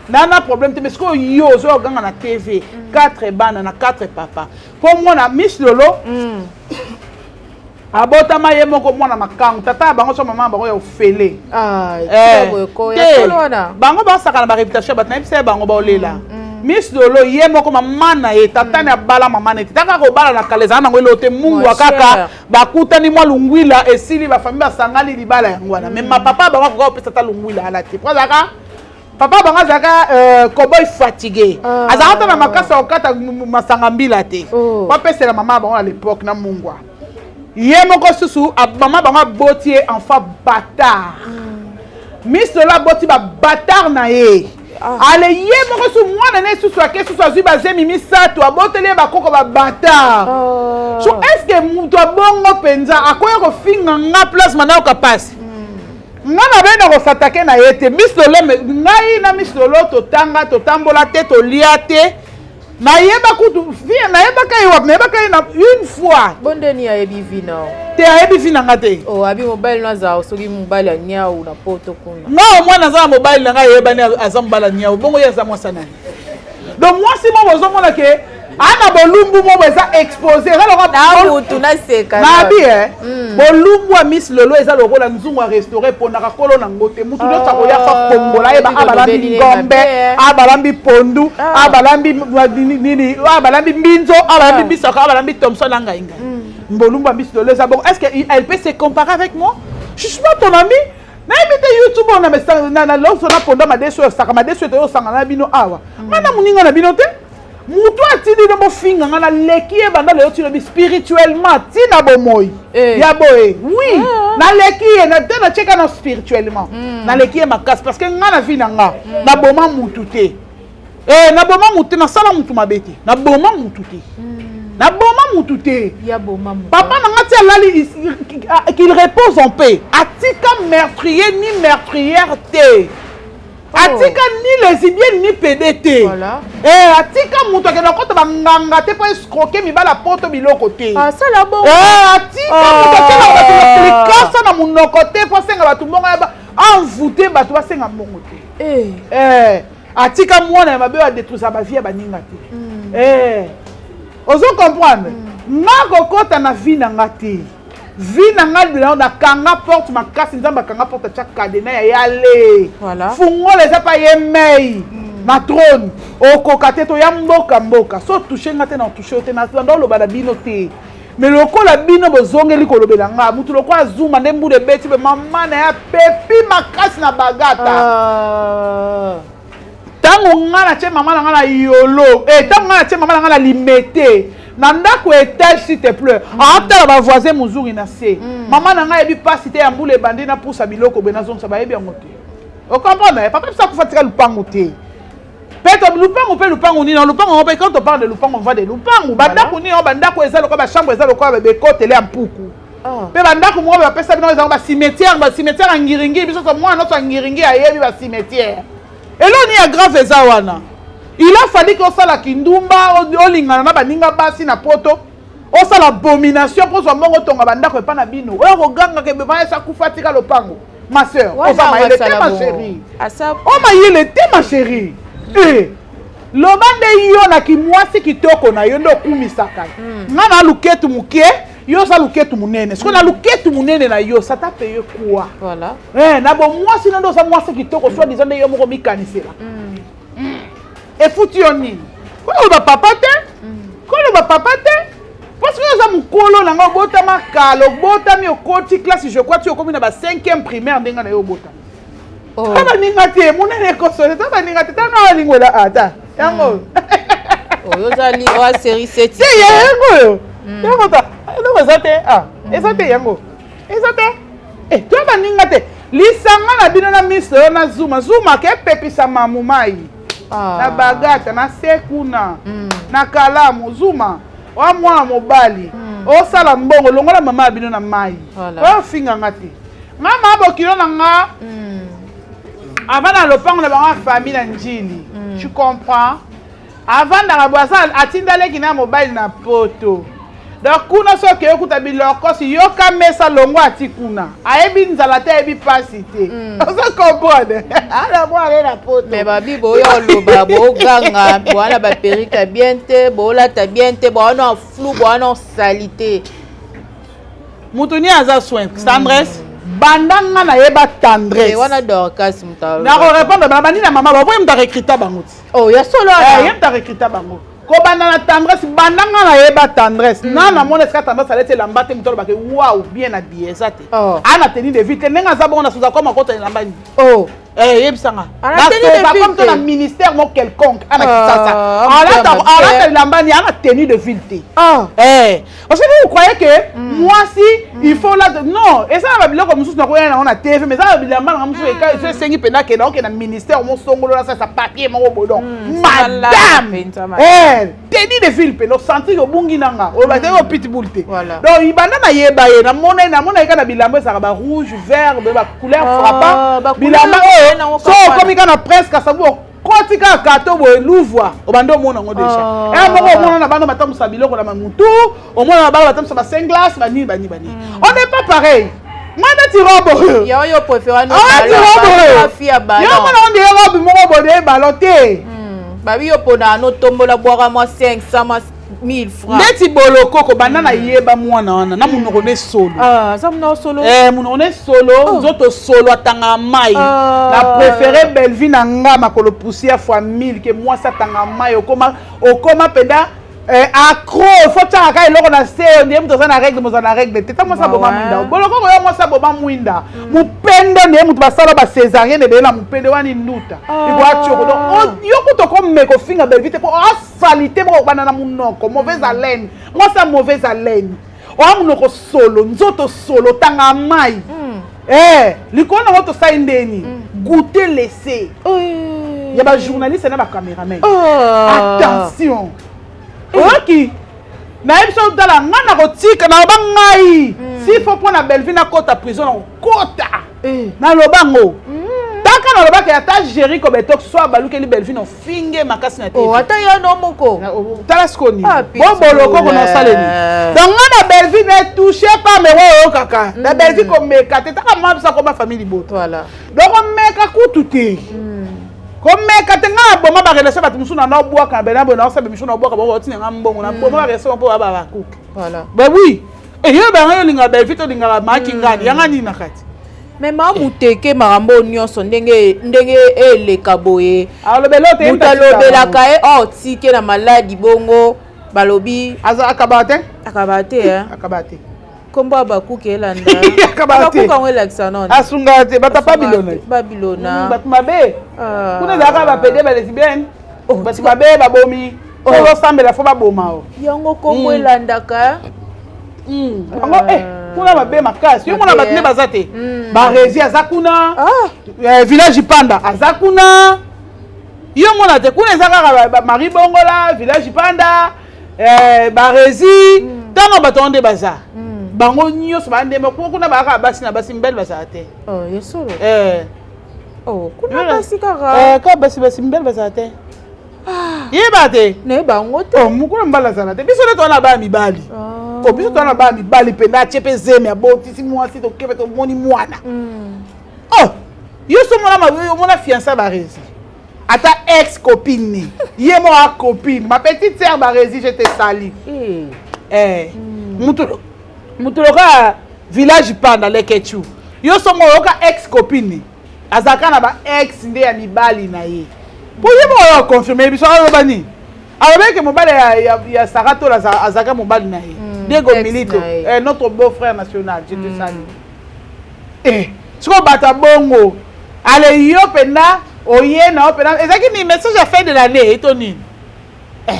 Nana problème te mais ce que yo zo ganga na TV 4 bana na 4 papa. Pour moi na Miss Lolo abota maye moko mwana makangu tata bango so mama bango ya ofele ko ya solo na bango ba saka na ba réputation bat na ipse bango ba olela Miss Lolo ye moko mama na ye tata na bala mama na tata ko bala na kaleza na ngolo te mungu akaka bakuta ni mwa lungwila esili ba famille basangali libala yango wana mais ma papa bango ko pesa ta lungwila ala te pour zaka papa bango zaka cowboy fatigué azaka na makasa okata masanga mbila te pa pesa la mama bango à l'époque na mungwa Yemoko susu maman banga botier enfant bâtard. Miss Lola boti ba bâtard na ye. Ale yemoko su mwana ne susu ake susu azu ba zemi misato abotele ba koko ba bâtard. So est-ce que muto bongo penza akoya ko finga nga place mana ko passe. Ngana bena ko s'attaquer na yete Miss Lola ngai na Miss Lola to tanga to tambola te to liate. Na yeba kutu vie na yeba kai wap na yeba kai na une fois bondeni ya yebi vina te ya yebi vina ngate abi mobile na za soki mobile nya ou na poto kuna nga mwana za mobile na nga yeba ni azambala nya bongo ya za mwasa nani donc moi si mo bozo mona ke ana bolumbu mo beza exposer za lokwa na mutu na seka na bi bolumbu a Miss Lolo eza lokola nzungu a restaurer pona ka kolo na ngote mutu do ta ko ya fa kongola eba abalambi ngombe abalambi pondu abalambi nini abalambi mbinzo abalambi bisaka abalambi Thompson na ngainga bolumbu a Miss Lolo eza bon est-ce que elle peut se comparer avec moi je suis pas ton ami na ebite YouTube on a message na loso na ponda madeso saka madeso to sanga na bino awa mana muninga na bino te mutu atindi no bofinga ngana leki e banda le otino bi spirituellement tina bomoy ya boy oui na leki e na tena cheka na spirituellement na leki e makas parce que ngana vina nga na boma mutu te na boma mutu na sala mutu mabete na boma mutu te na boma mutu te ya boma mutu papa na ngati alali qu'il repose en paix atika meurtrier ni meurtrière te atika ni lesbienne ni pédé voilà atika muto ke na kota banganga te po escroquer mi bala poto biloko te ça la bon atika muto ke na batu na monoko te po senga batu mbongo ya envoûter bato basenga mbongo te atika mwana ya mabe badétruisa bavie ya baninga te ozo comprendre nga kokota na vie na nga te vie na nga bilao nakanga porte makasi nzambe akanga porte atia kadena ya yale fungola eza pa ye mei na trône okoka te toya mboka so touche nga te na otouche yo te nanda oloba na bino te mais lokola bino bozongeli kolobela nga mutu lokola azuma nde mbula ebeti mama na ya pepi makasi na bagata ntango nga na tie mama na nga na yolo ntango nga na tie mama na nga na limete na ndako étage s'il te plaît atala bavoisin mozuri na se mama na nga yebi pasi te ya mbula ebandi na pusa biloko boye nazongisa bayebi yango te okomprendre papa bisa kufa tika lupango te peut-être lupango nini lupango mpe quand on parle de lupango on va de lupango bandako nini bandako eza lokola bachambre eza lokola bekotele ya mpuku mpe bandako moko bapesa bino ezango bacimetière ya ngiringi biso so mwana nyonso ya ngiringi ayebi bacimetière eloni ya grave eza wana il a fallu que osala kindumba olingana na baninga basi na poto osala abomination mpo zwa mbongo tonga bandako epa na bino oyo kogangaka ebeba esa kufa tika lopango ma sœur oza mayele te ma chérie o mayele te ma chérie loba nde yo na kimwasi kitoko na yo nde okumisaka nga na luketu moke yo oza luketu monene soki na luketu monene na yo sata peye kwa na bomwasi na nde oza mwasi kitoko soi disant nde yo moko mikanisela efuti yo nini koloba papa te parce que oza mokolo nanga obotama kala obotami okoti classe je crois ti okomi na ba 5e primaire ndenga na yo obotama baninga te monene ekosole ta baninga te tanga balingwela ata yango oyo ozali oa série 7 te yango yango ta eloko eza te eza te yango eza te to baninga te lisanga na bino na miso yo na zuma ke pepisa mamu mai na bagata na sekuna na kalamu zuma oa mwana mobali osala mbongo longola mama ya bino na mai oyo finganga te nga mabokilo na nga avant na lopango na bango famille na njili tu comprends avant na boisa atindaleki na mobali na poto donc kuna soki yokuta bilokosi yoka mesa longo ati kuna ayebi nzala te ayebi pasi te ozo comprendre ala mwana na poto mais babi boyo oloba boganga bwana baperika bien te bolata bien te bwana flou bwana salite mutuni aza soin tendresse bandanga na yeba tendresse wana dorcas mutalo na ko répondre bana bani na mama ba boye mta recruter bango oh ya solo ya mta recruter bango ko banda na tendresse bandanga na yeba tendresse na mona ska tendresse alete lamba te mutalo bake wow bien habillé ça te ana tenue de vie te nenga za bongo na suza kwa makota lamba ni yebisanga na comme ton ministère mo quelconque ana kisasa ala lambani ana tenue de ville te parce que vous croyez que moi si il faut là non et ça va biloko mususu na koyana na TV mais ça bilamba na mususu eka se sengi pena ke na na ministère mo songolo là ça papier mo bodon madame tenue de ville pelo sentir yo bungi nanga o ba te o pitbull te donc ibanda na yeba ye na mona eka na bilamba ça ba rouge vert ba couleur frappant bilamba so comme il y a presque à savoir quand il y a kato boy louvre au bando mona ngo déjà et moko mona na bando batamu sabilo ko na mamutu au mona na bando batamu sa 5 glaces bani on n'est pas pareil manda ti robo yo préfère no fia ballon yo mona on dit robo moko bodé baloté babi yo pona no tombola boira moi 500 1000 francs neti boloko ko banda na yeba mwana wana na munoko ne solo ça munoko solo munoko ne solo nzoto solo atanga mai na préféré Belvie na nga makolo poussière fois 1000 que moi ça tanga mai okoma penda accro faut tanga ka eloko na se ndiye mtu na règle mo na règle teta moi ça boba mwinda boloko ko yo moi ça boba mwinda mupendo ndiye mtu basala ba césarienne de na mupendo wani nduta iko achoko donc yo kutoko meko finga Belvie te ko salité mo bana munoko mauvaise haleine moi ça mauvaise haleine o munoko solo nzoto solo tanga mai likona moto sa ndeni goûter laisser ya ba journaliste na ba caméraman attention ok na ebiso dala ngana kotika na bangai si faut prendre Belvie na kota prison na kota na lobango Taka na lobaka ya ta gérer comme étox soit baluke li Belvin on finge makasi na te. Oh ata ya no moko. Talaskoni. Bon boloko ko na saleni. Donc na Belvin est touché par mes wo kaka. Na Belvin comme mekate taka mwa ça comme famille liboto. Voilà. Donc on meka kututé. Comme mekate nga boma ba relation ba tumusu na na bwa ka bena bona sa be mishu na bwa ka bo tina nga mbongo na boma ba relation po ba ba cook. Voilà. Bah oui. Et yo ba yo linga Belvin to linga maki ngani yanga ni na kati. Mais mamuteke marambo nyonso ndenge eleka boye mutalobelaka ye tike na maladi bongo balobi akabate akabate kombo abakuki elanda akabakuka ngo elakisa none asunga te bata babilona batu mabe kuna ezalaka bapede balesbienne batu mabe babomi ozosambela fo baboma yango kombo elandaka yango kuna mabe makasi yo mona bato nde baza te baresi aza kuna village panda aza kuna yo mona te kuna eza kaka marie bongola village panda baresi ntango bato nde baza bango nyonso bandembe kuna bakaka basi na basi mbele bazala te yesolo kuna basi kaka ka basi mbele bazala te yeba te nayeba yango te mokolo mibali azala te biso nde towana baya mibali biso towana baya mibali mpenza atie mpe zeme abotisi mwasi tokebe tomoni mwana yo so omona fiança baresi ata ex copine ye moko copine ma petite sœur baresi je te sali mutu loka village panda lekechu yo so moko yoka ex copine azalaka na ba ex nde ya mibali na ye po ye moko confirmer biso aloba nini alobaki mobali ya Sarato azalaka mobali na ye Diego Milito notre beau frère national je te salue siko bata bongo ale yo pena oye na opena ezaki ni message à fin de l'année eto nini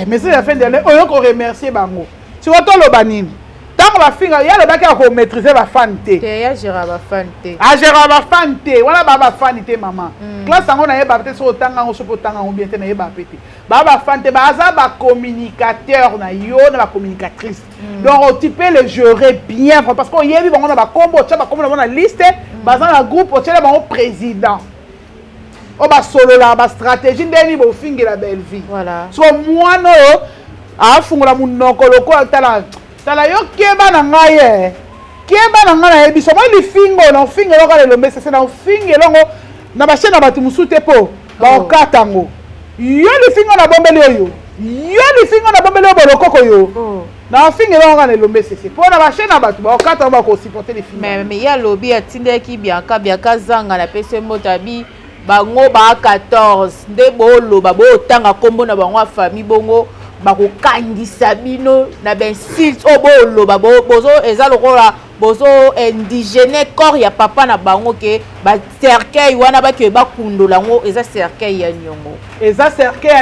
message à fin de l'année oyo ko remercier bango siko toloba nini tango bafinga ya lobaki ako maîtriser ba fan te ya gera ba fan te gera ba fan te wala ba fan te maman classe ngo na yeba peut-être so tanga ngo so potanga ngo bien te na yeba pété ba fan te baza ba communicateur na yo na ba communicatrice donc tu peux le gérer bien parce que yebi bango na ba combo tcha ba combo na liste baza na groupe tcha bango président o ba solo la ba stratégie ndeni bo fingela belle vie voilà so moi no a fungola munoko loko tala yo keba na ngai keba na ngai na yebiso moi lifingo na fingo loka le lombe c'est na fingo longo na ba chaîne na batu musute po ba okatango yo lifingo na bombele yo lifingo na bombele bolokoko yo na fingo longo na lombe c'est po na ba chaîne na batu ba okatango ba ko supporter les filles mais ya lobi atindeki bianka zanga na pese motabi bango ba 14 nde bolo ba botanga kombo na bango famille bongo bakokangisa bino na bensilt oboloba bozo eza lokola bozo indigène corps ya papa na bango ke ba cercueil wana baki bakundola ngo eza cercueil ya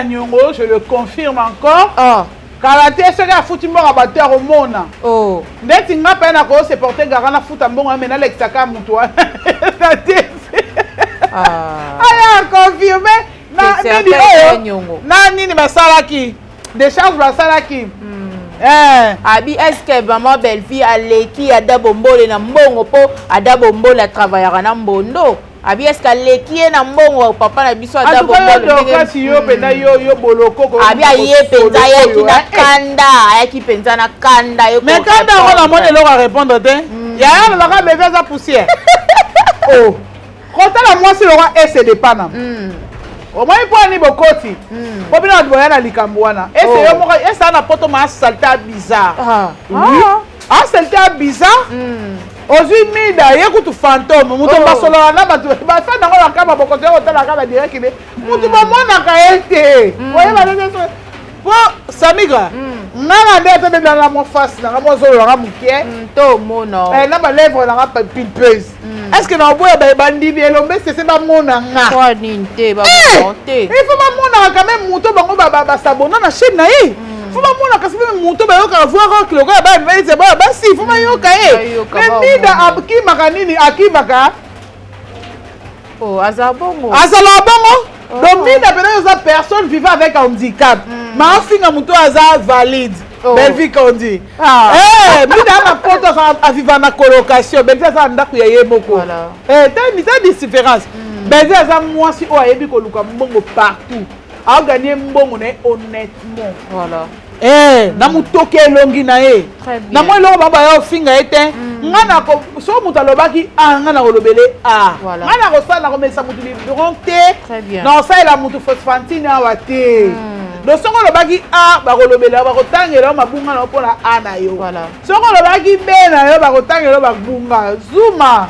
nyongo je le confirme encore karaté soki afuti mbongo bateur omona ndeti nga mpe na ko supporter ngaka na futa mbongo amena alekisaka mutu wana na tv aya confirme na nini oyo na nini basalaki décharge basalaki abi est-ce que maman belle fille aleki ada bombole na mbongo po ada bombole a travaillera na mbondo abi est-ce que aleki na mbongo papa na biso ada bombole ndenge yo penda yo boloko ko abi aye penza yaki na kanda ayaki penza na kanda yo mais kanda on a monné leur répondre te ya la ka bébé za poussière kota la moi c'est le roi et de pana au moins pour ni bokoti po bina boya na likambo wana ese yo moko esa na poto ma salta bizarre salta bizarre ozui mida yekutu fantôme muto basolo na batu ba fa na ngala kama bokoti o tala kama direct ne mutu ba mona ka ete oye ba ndeso po samiga ngana ndete de la mo face na mo zolo na mukie to mono na ba lèvre na ba pulpeuse est-ce que na boya ba bandi bi elombe c'est ba mona nga quoi ninte ba monter il faut ba mona quand même muto bango ba s'abonner na chaîne na yi faut ba mona kasi même muto ba yo ka voir que le gars ba c'est ba si faut ba yo ka mais mida akimaka nini akimaka azabongo donc mida peut-être za personne vivant avec handicap ma finga muto aza valide belle vie qu'on dit mida na poto a vivre na colocation belle vie ça ndako ya ye moko t'as différence Belvi aza mwasi o ayebi ko luka mbongo partout. A gagné mbongo ne honnêtement. Voilà. Na mutoke elongi na ye. Na moi lo baba yo finga ete. Ngana ko so muta lobaki ngana ko lobele ngana ko sala ko mesa mutu libronté. Na ça la mutu phosphantine awate. Do songo lobaki ba ko lobele ba ko tangela mabunga na pona na yo. Voilà. Songo lobaki be na yo ba ko tangela ba bunga. Zuma.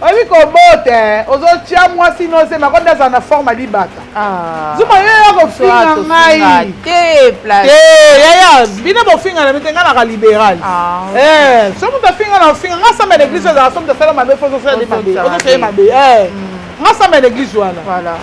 Obi ko bote ozo tia mwasi no se makonda za na forme libata. Zuma yo ko finga ngai. Ya bina bo finga na mitenga na libéral. So muta finga na finga ngasa me l'église za somme de sala mabe fozo faire des mabe. Ozo faire mabe. Ngasa me l'église wana. Voilà.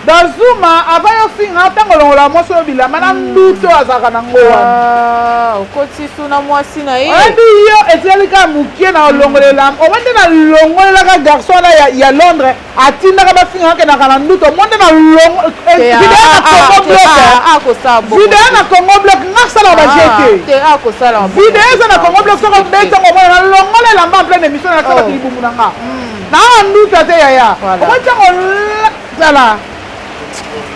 Dans Zuma avant yo finga tango longola mwasi obila mana nduto azaka na ngoa. Okoti suna mwasi na ye. Abi yo etelika mukie na longolela. O wende na longolela ka garçon na ya Londres atinda ka ba finga ke na kana nduto monde na longo video na Congo bloc. Video na Congo bloc ngasa na ba jete. Video na Congo bloc so ko beta ko na longolela mba plein émission na ka libumu na nga. Na nduto te ya. O wende ko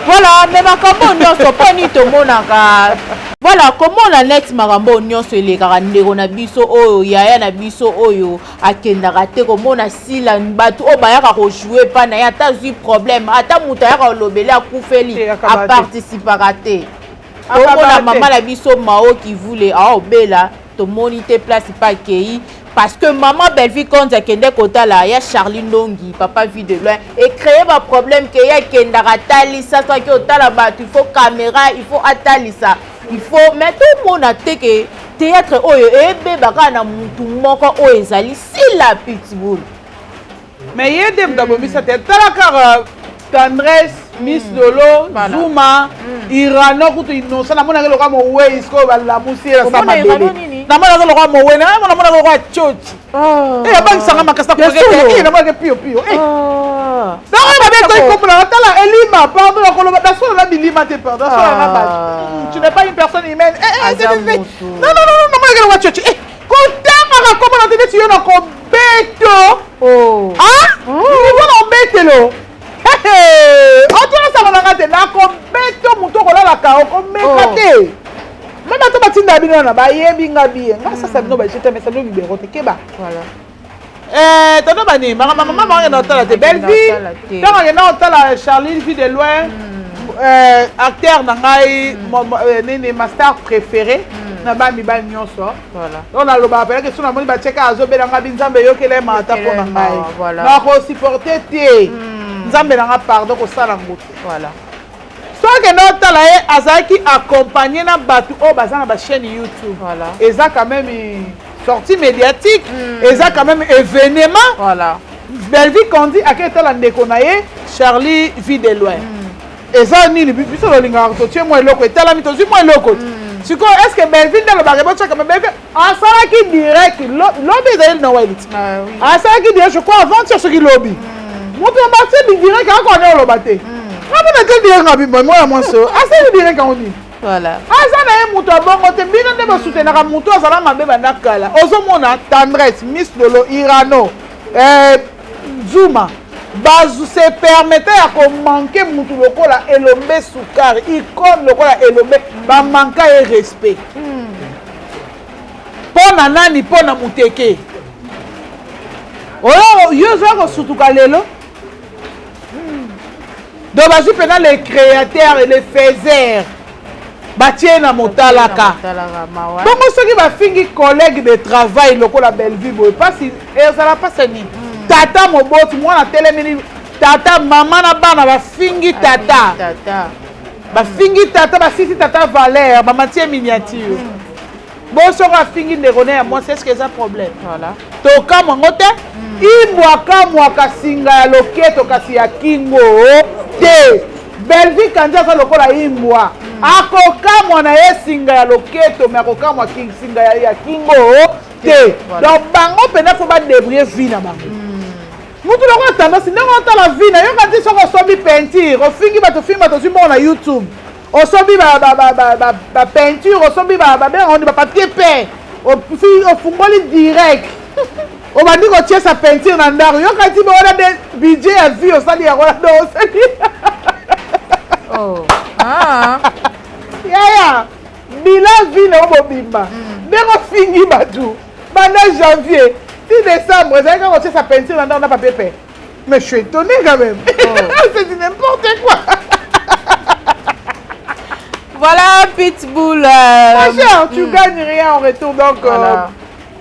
voilà, mais makambo nyonso poni to monaka. Voilà, comment la net makambo nyonso elekaka ndeko na biso oyo yaya na biso oyo akendaka te komona sila batu o bayaka ko jouer pa na ya ta zi problème ata muta ya ko lobela akufeli a participaka te. Komona mama na biso mao ki voulait obela to monite place pa kei. Parce que maman Belvi quand a kende kota la ya Charlie Ndongi papa vit de loin et créer un problème que ya kenda ratali ça soit que otala ba il faut caméra il faut atalisa il faut mais tout le monde a que théâtre oyo ebe baka na mutu moko o ezali si la pitbull mais yedem dabomisa te talaka tendresse Miss Lolo Zuma Irano kutu innocent na mona ke mo we isko ba la musira sa mabele na mona ke mo we na mona ko church ba sanga makasta ko ke na mona ke pio donc ba be ko comprendre tala elima pardon ko lo da so la bilima te pardon so la base tu n'es pas une personne humaine non mona ke church ko tanga ko mona te tu na ko beto ni bona betelo otuna sanga ngate na ko beto muto ko la ka ko mekate même to batinda bino na ba yebi ngabi ngasa sa bino ba jeta mais ça no libéro te keba voilà tano bani maman na tala te Belvi donc na tala Charlie fille de loin acteur na ngai nini ma star préférée na ba mi ba nyonso voilà on a le ba pele que sona moni ba cheka azobela ngabi nzambe yokele mata po na ngai na ko supporter te nzambe na nga pardon ko sala ngoto voilà soit que notre tala ye azaki accompagné na batu o bazana ba chaîne YouTube voilà et ça quand même sortie médiatique et ça quand même événement voilà Belvi Kondi aketa la ndeko na ye Charlie vit de loin et ça ni le biso lo linga to tie moi loko etala mi to zi moi loko siko est-ce que Belvi ndelo ba rebo chaka Belvi asala ki direct lobby de no wait asala ki direct je crois avant sur ce qui lobby moto ba se direct ka ko ne lo bate ngaba na te direct ngabi moi moi so asala direct ka oni voilà azana ye muto bongo te bino nde bosutenaka muto azala mabe banda kala ozomona tendresse Miss Lolo Irano Zuma bazu se permettre ya komanke mutu lokola elombe sukari icône lokola elombe bamanka ye respect mpona nani mpona muteke oyo yo oza kosutuka lelo do bazwi mpena les créateurs et les faiseurs batie na motalaka bongo soki bafingi collègue de travail lokola Belvi boye pasi ezala pasi nini tata moboti mwana telemini tata mama na bana bafingi tata bafingi tata basisi tata valeur bamatie miniature bo soko afingi ndeko ne ya mwasi est-ce que eza problème tokamwango te imwakamwaka singa ya loketo kasi ya kingo te Belvi kandi aza lokola imbwa akokamwa na ye singa ya loketo me akokamwa singa ya kingo te donc bango mpena fo badébrouiller vie na bango mutu lokola tendance ndenge otala vie na yoka ti soko osombi peinture ofingi bato zwi mbongo na YouTube osombi bapeinture osombi babenga bapapier peint ofungoli direct On m'a dit qu'on tient sa peinture dans l'art. Yo quand on a des budgets à vie au stade, il y a Oh. Ah. Yaya. Bilan vie no bobimba. Dès qu'on finit Badou. Pendant janvier, 6 décembre, vous avez quand on tient sa peinture dans l'art, on n'a pas pépé. Mais je suis étonné quand même. C'est n'importe quoi. Voilà, Pitbull. Ma chère, tu gagnes rien en retour. Donc, voilà.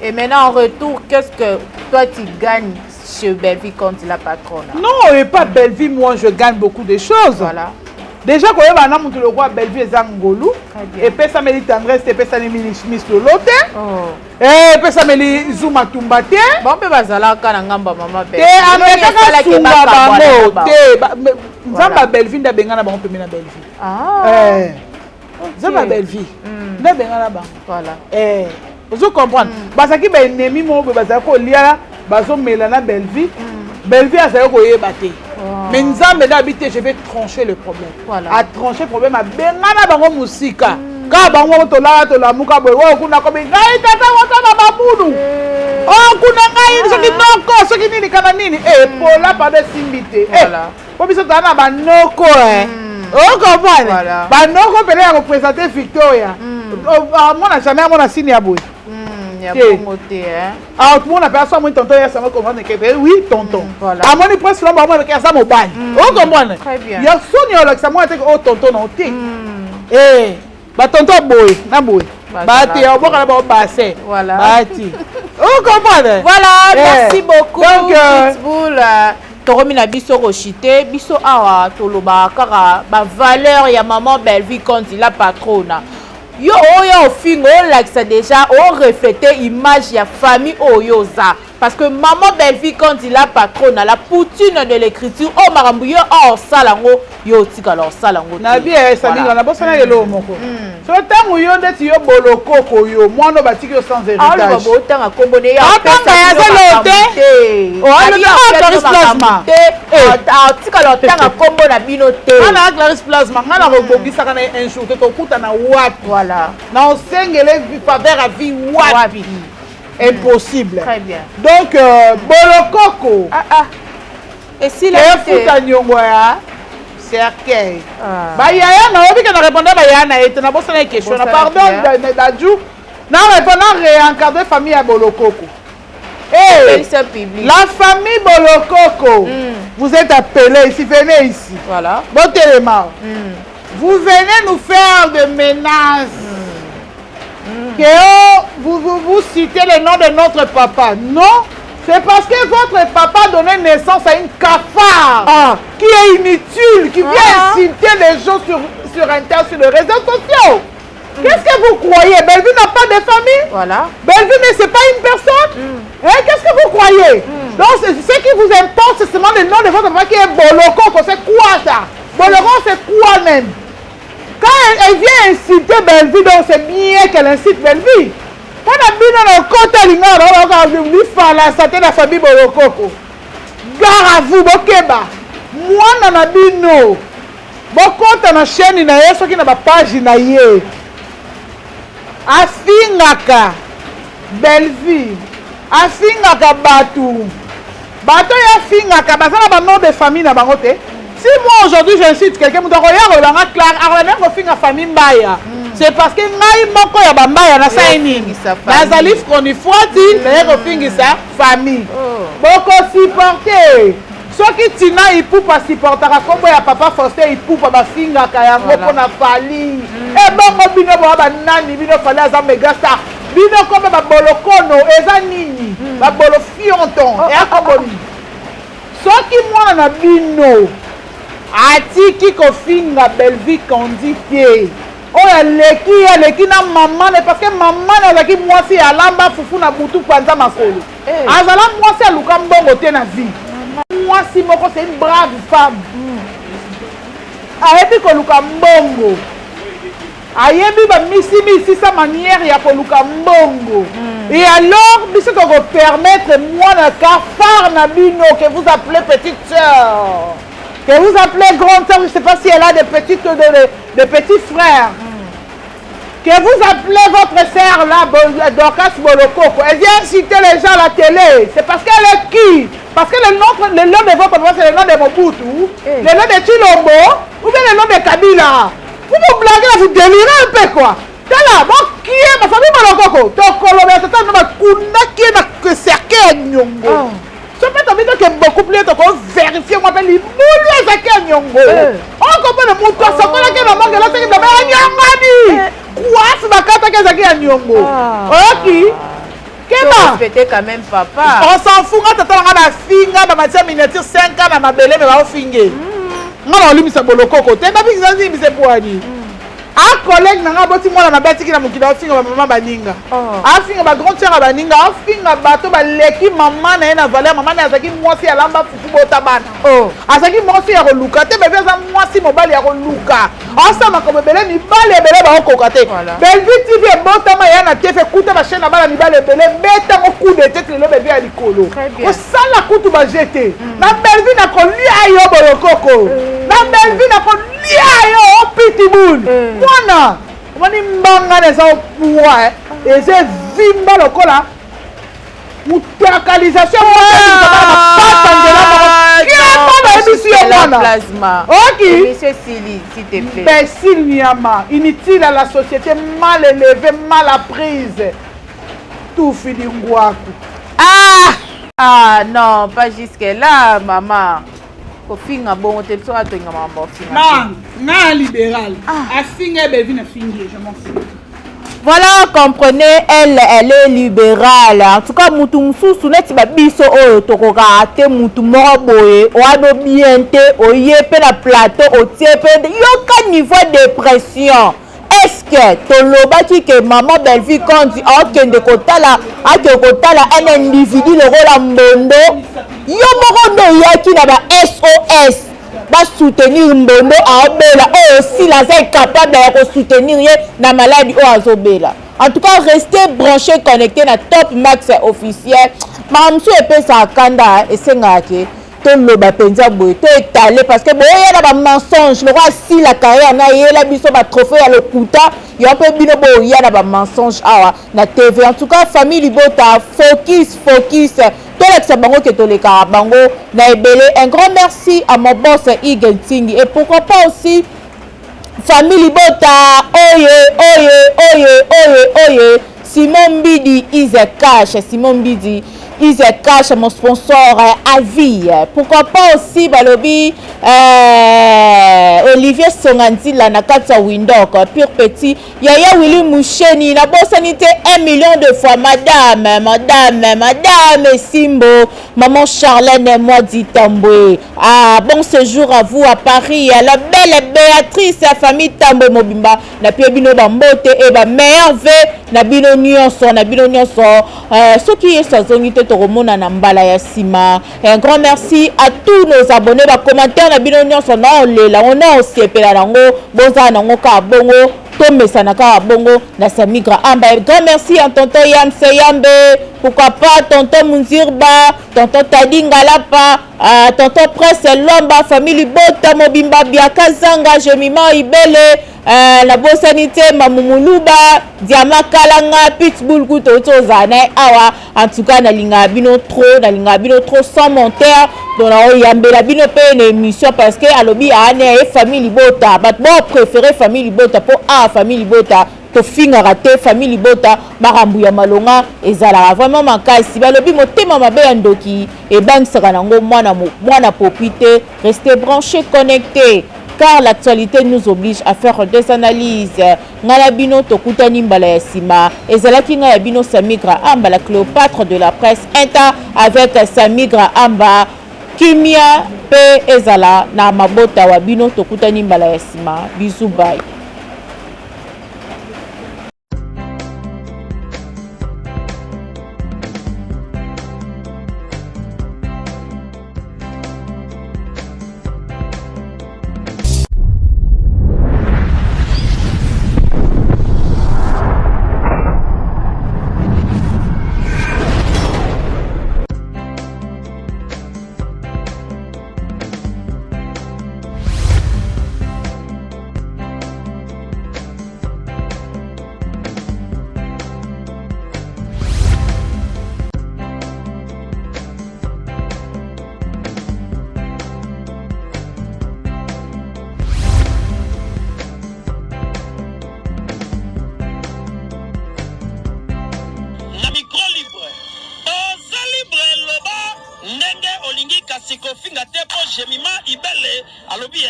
Et maintenant, en retour, qu'est-ce que toi tu gagnes chez Belleville quand tu la patronne? Non, et pas Belleville, moi je gagne beaucoup de choses. Voilà. Déjà, quand il y a un homme qui le roi Belleville et Zangolou, et puis ça me dit Tendresse, et puis ça me dit Miss Lolote, et puis ça me dit Zuma Tumbate. Bon, mais bazala kana ngamba mama Belleville. Et en fait, ça Zamba Belleville n'a benga na bango pe na Belleville. Ah. Zamba Belleville n'a benga na bango. Voilà. Vous comprenez? Parce que ben ennemi mo be bazala ko liala bazo melana Belleville. Belleville a ça ko yeba te. Mais Nzambe d'habiter, je vais trancher le problème. Voilà. À trancher le problème à benga na bango musika. Ka bango to la muka boy wo kuna ko be ngai tata wata na babulu. Oh kuna ngai soki noko soki nini kana nini pola pas de simbité. Voilà. Pour biso tana ba noko Oh comprendre. Voilà. Ba noko pele ya représenter Victoria. Moi na jamais mon signe ya boy. Il y a bon côté hein. Ah tout le monde appelle ça moi tonton ya ça me comprendre que oui tonton. Voilà. À mon presque là moi avec ça mon bagne. Oh comprendre. Très bien. Il y a sonio là que ça moi était oh tonton non té. Ba tonton boy na boy. Ba té au boka ba bassin. Voilà. Ba ti. Oh comprendre. Voilà, merci beaucoup. Donc Pitbull toromi na biso rochité biso awa toloba kaka ba valeur ya maman Belleville quand il a patrona. Yo oyo fingo like déjà on refléter image ya famille oyoza parce que maman Belleville quand il a patronne la poutine de l'écriture oh marambu yo oh salango yo tika leur salango na bien ça dit na bossa na yelo moko so tango yo ndeti yo boloko ko yo mwana batiki yo sans héritage ah bo tanga kombo ne ya pesa ya zelote oh le Clarisse Plasma tika leur tanga kombo na bino te ana Clarisse Plasma ngana robogisa kana un jour to kuta na wapi voilà na osengele faveur à vie wapi impossible. Très bien. Donc, Bolokoko. Et si la futa nyongo ya cercueil. Ba yaya na obi kana répondre ba yaya na ete na bossa na question. Pardon d'adjou. Na répondre réencadrer famille à Bolokoko. La famille Bolokoko. Vous êtes appelés ici, venez ici. Voilà. Bon téléma. Vous venez nous faire des menaces. Que vous citez le nom de notre papa. Non, c'est parce que votre papa a donné naissance à une cafard qui est inutile, qui vient inciter les gens sur Internet, sur les réseaux sociaux. Qu'est-ce que vous croyez? Belleville n'a pas de famille. Voilà. Belleville, mais c'est pas une personne. Qu'est-ce que vous croyez? Donc, ce qui vous importe, c'est seulement le nom de votre papa qui est Bolokoko. C'est quoi ça? Bolokoko, c'est quoi même? Quand elle vient inciter Belleville, donc c'est bien qu'elle incite Belleville. Quand on a vu dans le côté de l'ingénieur, on a vu faire la santé de la famille Bolokoko. Gare à vous, Bokeba. Moi, on a vu non. Beaucoup de chaîne, il y a ceux qui n'ont pas page. Afingaka Belleville. Afingaka Batou. Batou et Afingaka. Parce qu'on a un nom de famille dans le côté. Si moi aujourd'hui j'incite quelqu'un, je vais faire famille Mbaya. C'est parce que ngai moko ya bambaya na sa nini. Nazali fronifuati, je vais faire famille. Boko supporter. Soki tina ipupa supportera kombo ya papa Faustin ipupa bafingaka yango pona fali. E bongo bino ba nani bino fali aza mega star. Bino kombe ba bolokono eza nini? Ba bolo fionton. E akobomi. Soki mwana na bino atiki kofinga Belleville kondi te oyo leki na maman parce que maman azalaki mwasi alamba fufu na butu kwanza makolo azala mwasi aluka mbongo te na vie mwasi moko c'est une brave femme ayebi koluka mbongo ayebi bamisimisi sa manière ya koluka mbongo et alors biso tokopermettre mwana kafar na bino que vous appelez petite sœur que vous appelez grande sœur, je ne sais pas si elle a des petits frères. Que Que vous appelez votre sœur là, Dorcas Bolokoko, elle vient inciter les gens à la télé. C'est parce qu'elle est qui? Parce que le nom de votre maman, c'est le nom de Mobutu, le nom de Chilombo, ou bien le nom de Kabila. Vous vous blaguez là, vous délirez un peu quoi. Tala, bon, qui est ma famille Bolokoko? Tokolomé, total, ma kuna qui est na cercle Nyongo. Je peux te dire que beaucoup plus de vérifier, on m'appelle les moules à Nyongo. On comprend le mouton, ça connaît que la mangue là, c'est que la Nyangani. Quoi, c'est ma carte qui est à Nyongo. Ok. Qu'est-ce respecter quand même papa. On s'en fout, on t'attend à la finga, ma matière miniature 5 ans à ma belle, mais va au fingue. Non, on lui met sa bolokoko. T'es pas bien, c'est pour aller. Un collègue n'a pas dit moi la bête qui n'a pas finga maman baninga. A finga ma grande sœur baninga, a finga bateau ba leki maman na ena valeur maman na zaki moi si alamba fufu botabana. A zaki moi si ya roluka te bébé za moi si mobile ya roluka. Ensemble comme belé mi balé belé ba okokate. Belvi TV botama ya na tefe kuta ba chaîne na bala mi balé belé beta ko coup de tête le bébé à likolo. Ko sala kutu ba jeter. Na belvi na ko li ayo bolokoko. Na belvi na ko li ayo pitbull. Mwana, wani mbanga neza pouvoir et c'est vimba lokola mutakalisation plasma. Ok. Monsieur Sili, s'il te plaît. Imbécile Niama, inutile à la société, mal élevée, mal apprise. Tout finit ngwaku. Ah non, pas jusque là, maman. Finga bon, tu es Non, libéral. A finga belvina fingi, je m'en fous. Voilà, comprenez, elle est libérale. En tout cas, Moutoumsou, Sounet, Babiso, Tokoka, Moutou Moroboye, Oado Biente, Oyepe, la plateau, Otiepe, Yoka niveau dépression. Est-ce que Toloba qui que maman Belvi quand dit ok de kotala a que kotala un individu le rôle en bondo yo moko yaki na ba SOS va soutenir Mbondo à Obela aussi la est capable de soutenir na maladie au Azobela. En tout cas, restez branchés connectés na Top Max officiel. Mamsou epé sa kanda et c'est ngaki le bapenza boy to étalé parce que boya na ba mensonge le roi si la carrière na yela biso ba trophée à le kuta yo peu bino boya na ba mensonge awa na TV. En tout cas, famille Libota focus to l'ex bango que to le karabango na ebele. Un grand merci à mon boss Igenting et pourquoi pas aussi famille Libota oye Simon Bidi Simon Bidi Cash, mon sponsor à vie. Pourquoi pas aussi Balobi Olivier Songandi la nakata Windok pure petit Yaya Willy Moucheni na bonne sanité 1 million de fois madame Simbo maman Charlène et moi dit Tamboué. Bon séjour à vous à Paris la belle Béatrice la famille Tamboué Mobimba na piebino bambote et ba merve na bino nyonso ce qui est sazongité toromona na mbala ya sima. Un grand merci à tous nos abonnés ba commentaire na bino nyonso na olela on a aussi epela nango boza nango ka bongo tomesa na ka bongo na Samigra Amba. Grand merci à tonton Yam Seyambe, pourquoi pas tonton Munzirba, tonton Tadinga Lapa, tonton Presse Lomba, famille Bota Mobimba Biakazanga, Jemima Ibele, la bonne sanité Mamumuluba, Diama Kalanga, Pitbull Kutoto Zane Awa. En tout cas, nalinga bino trop sans monteur. Donc yambe la bino pe une émission parce que alobi ane famille Libota. But bon préféré famille Libota pour famille Libota. To finga raté famille Libota marambu ya malonga ezala vraiment makasi balobi motema mabe ya ndoki et bang saka nango mwana popite. Restez branchés connectés car l'actualité nous oblige à faire des analyses. Ngalabino tokutani mbala ya sima ezalaki nga ya bino Samigra Amba, la Cléopâtre de la presse inter avec Samigra Amba. Kimia pe ezala na mabota wa bino tokutani mbala ya sima. Bisous, bye. sikofinga te po Jemima Ibele alobi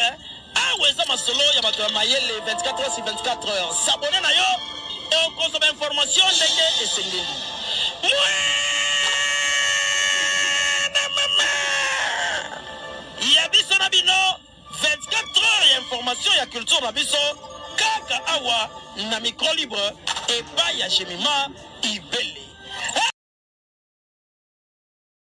aweza masolo ya bato ya mayele 24 heures sur 24 heures s'abonner na yo et okozwa information ndenge esengeli ya biso na bino 24 heures ya information ya culture na biso kaka awa na micro libre epai ya Jemima Ibele.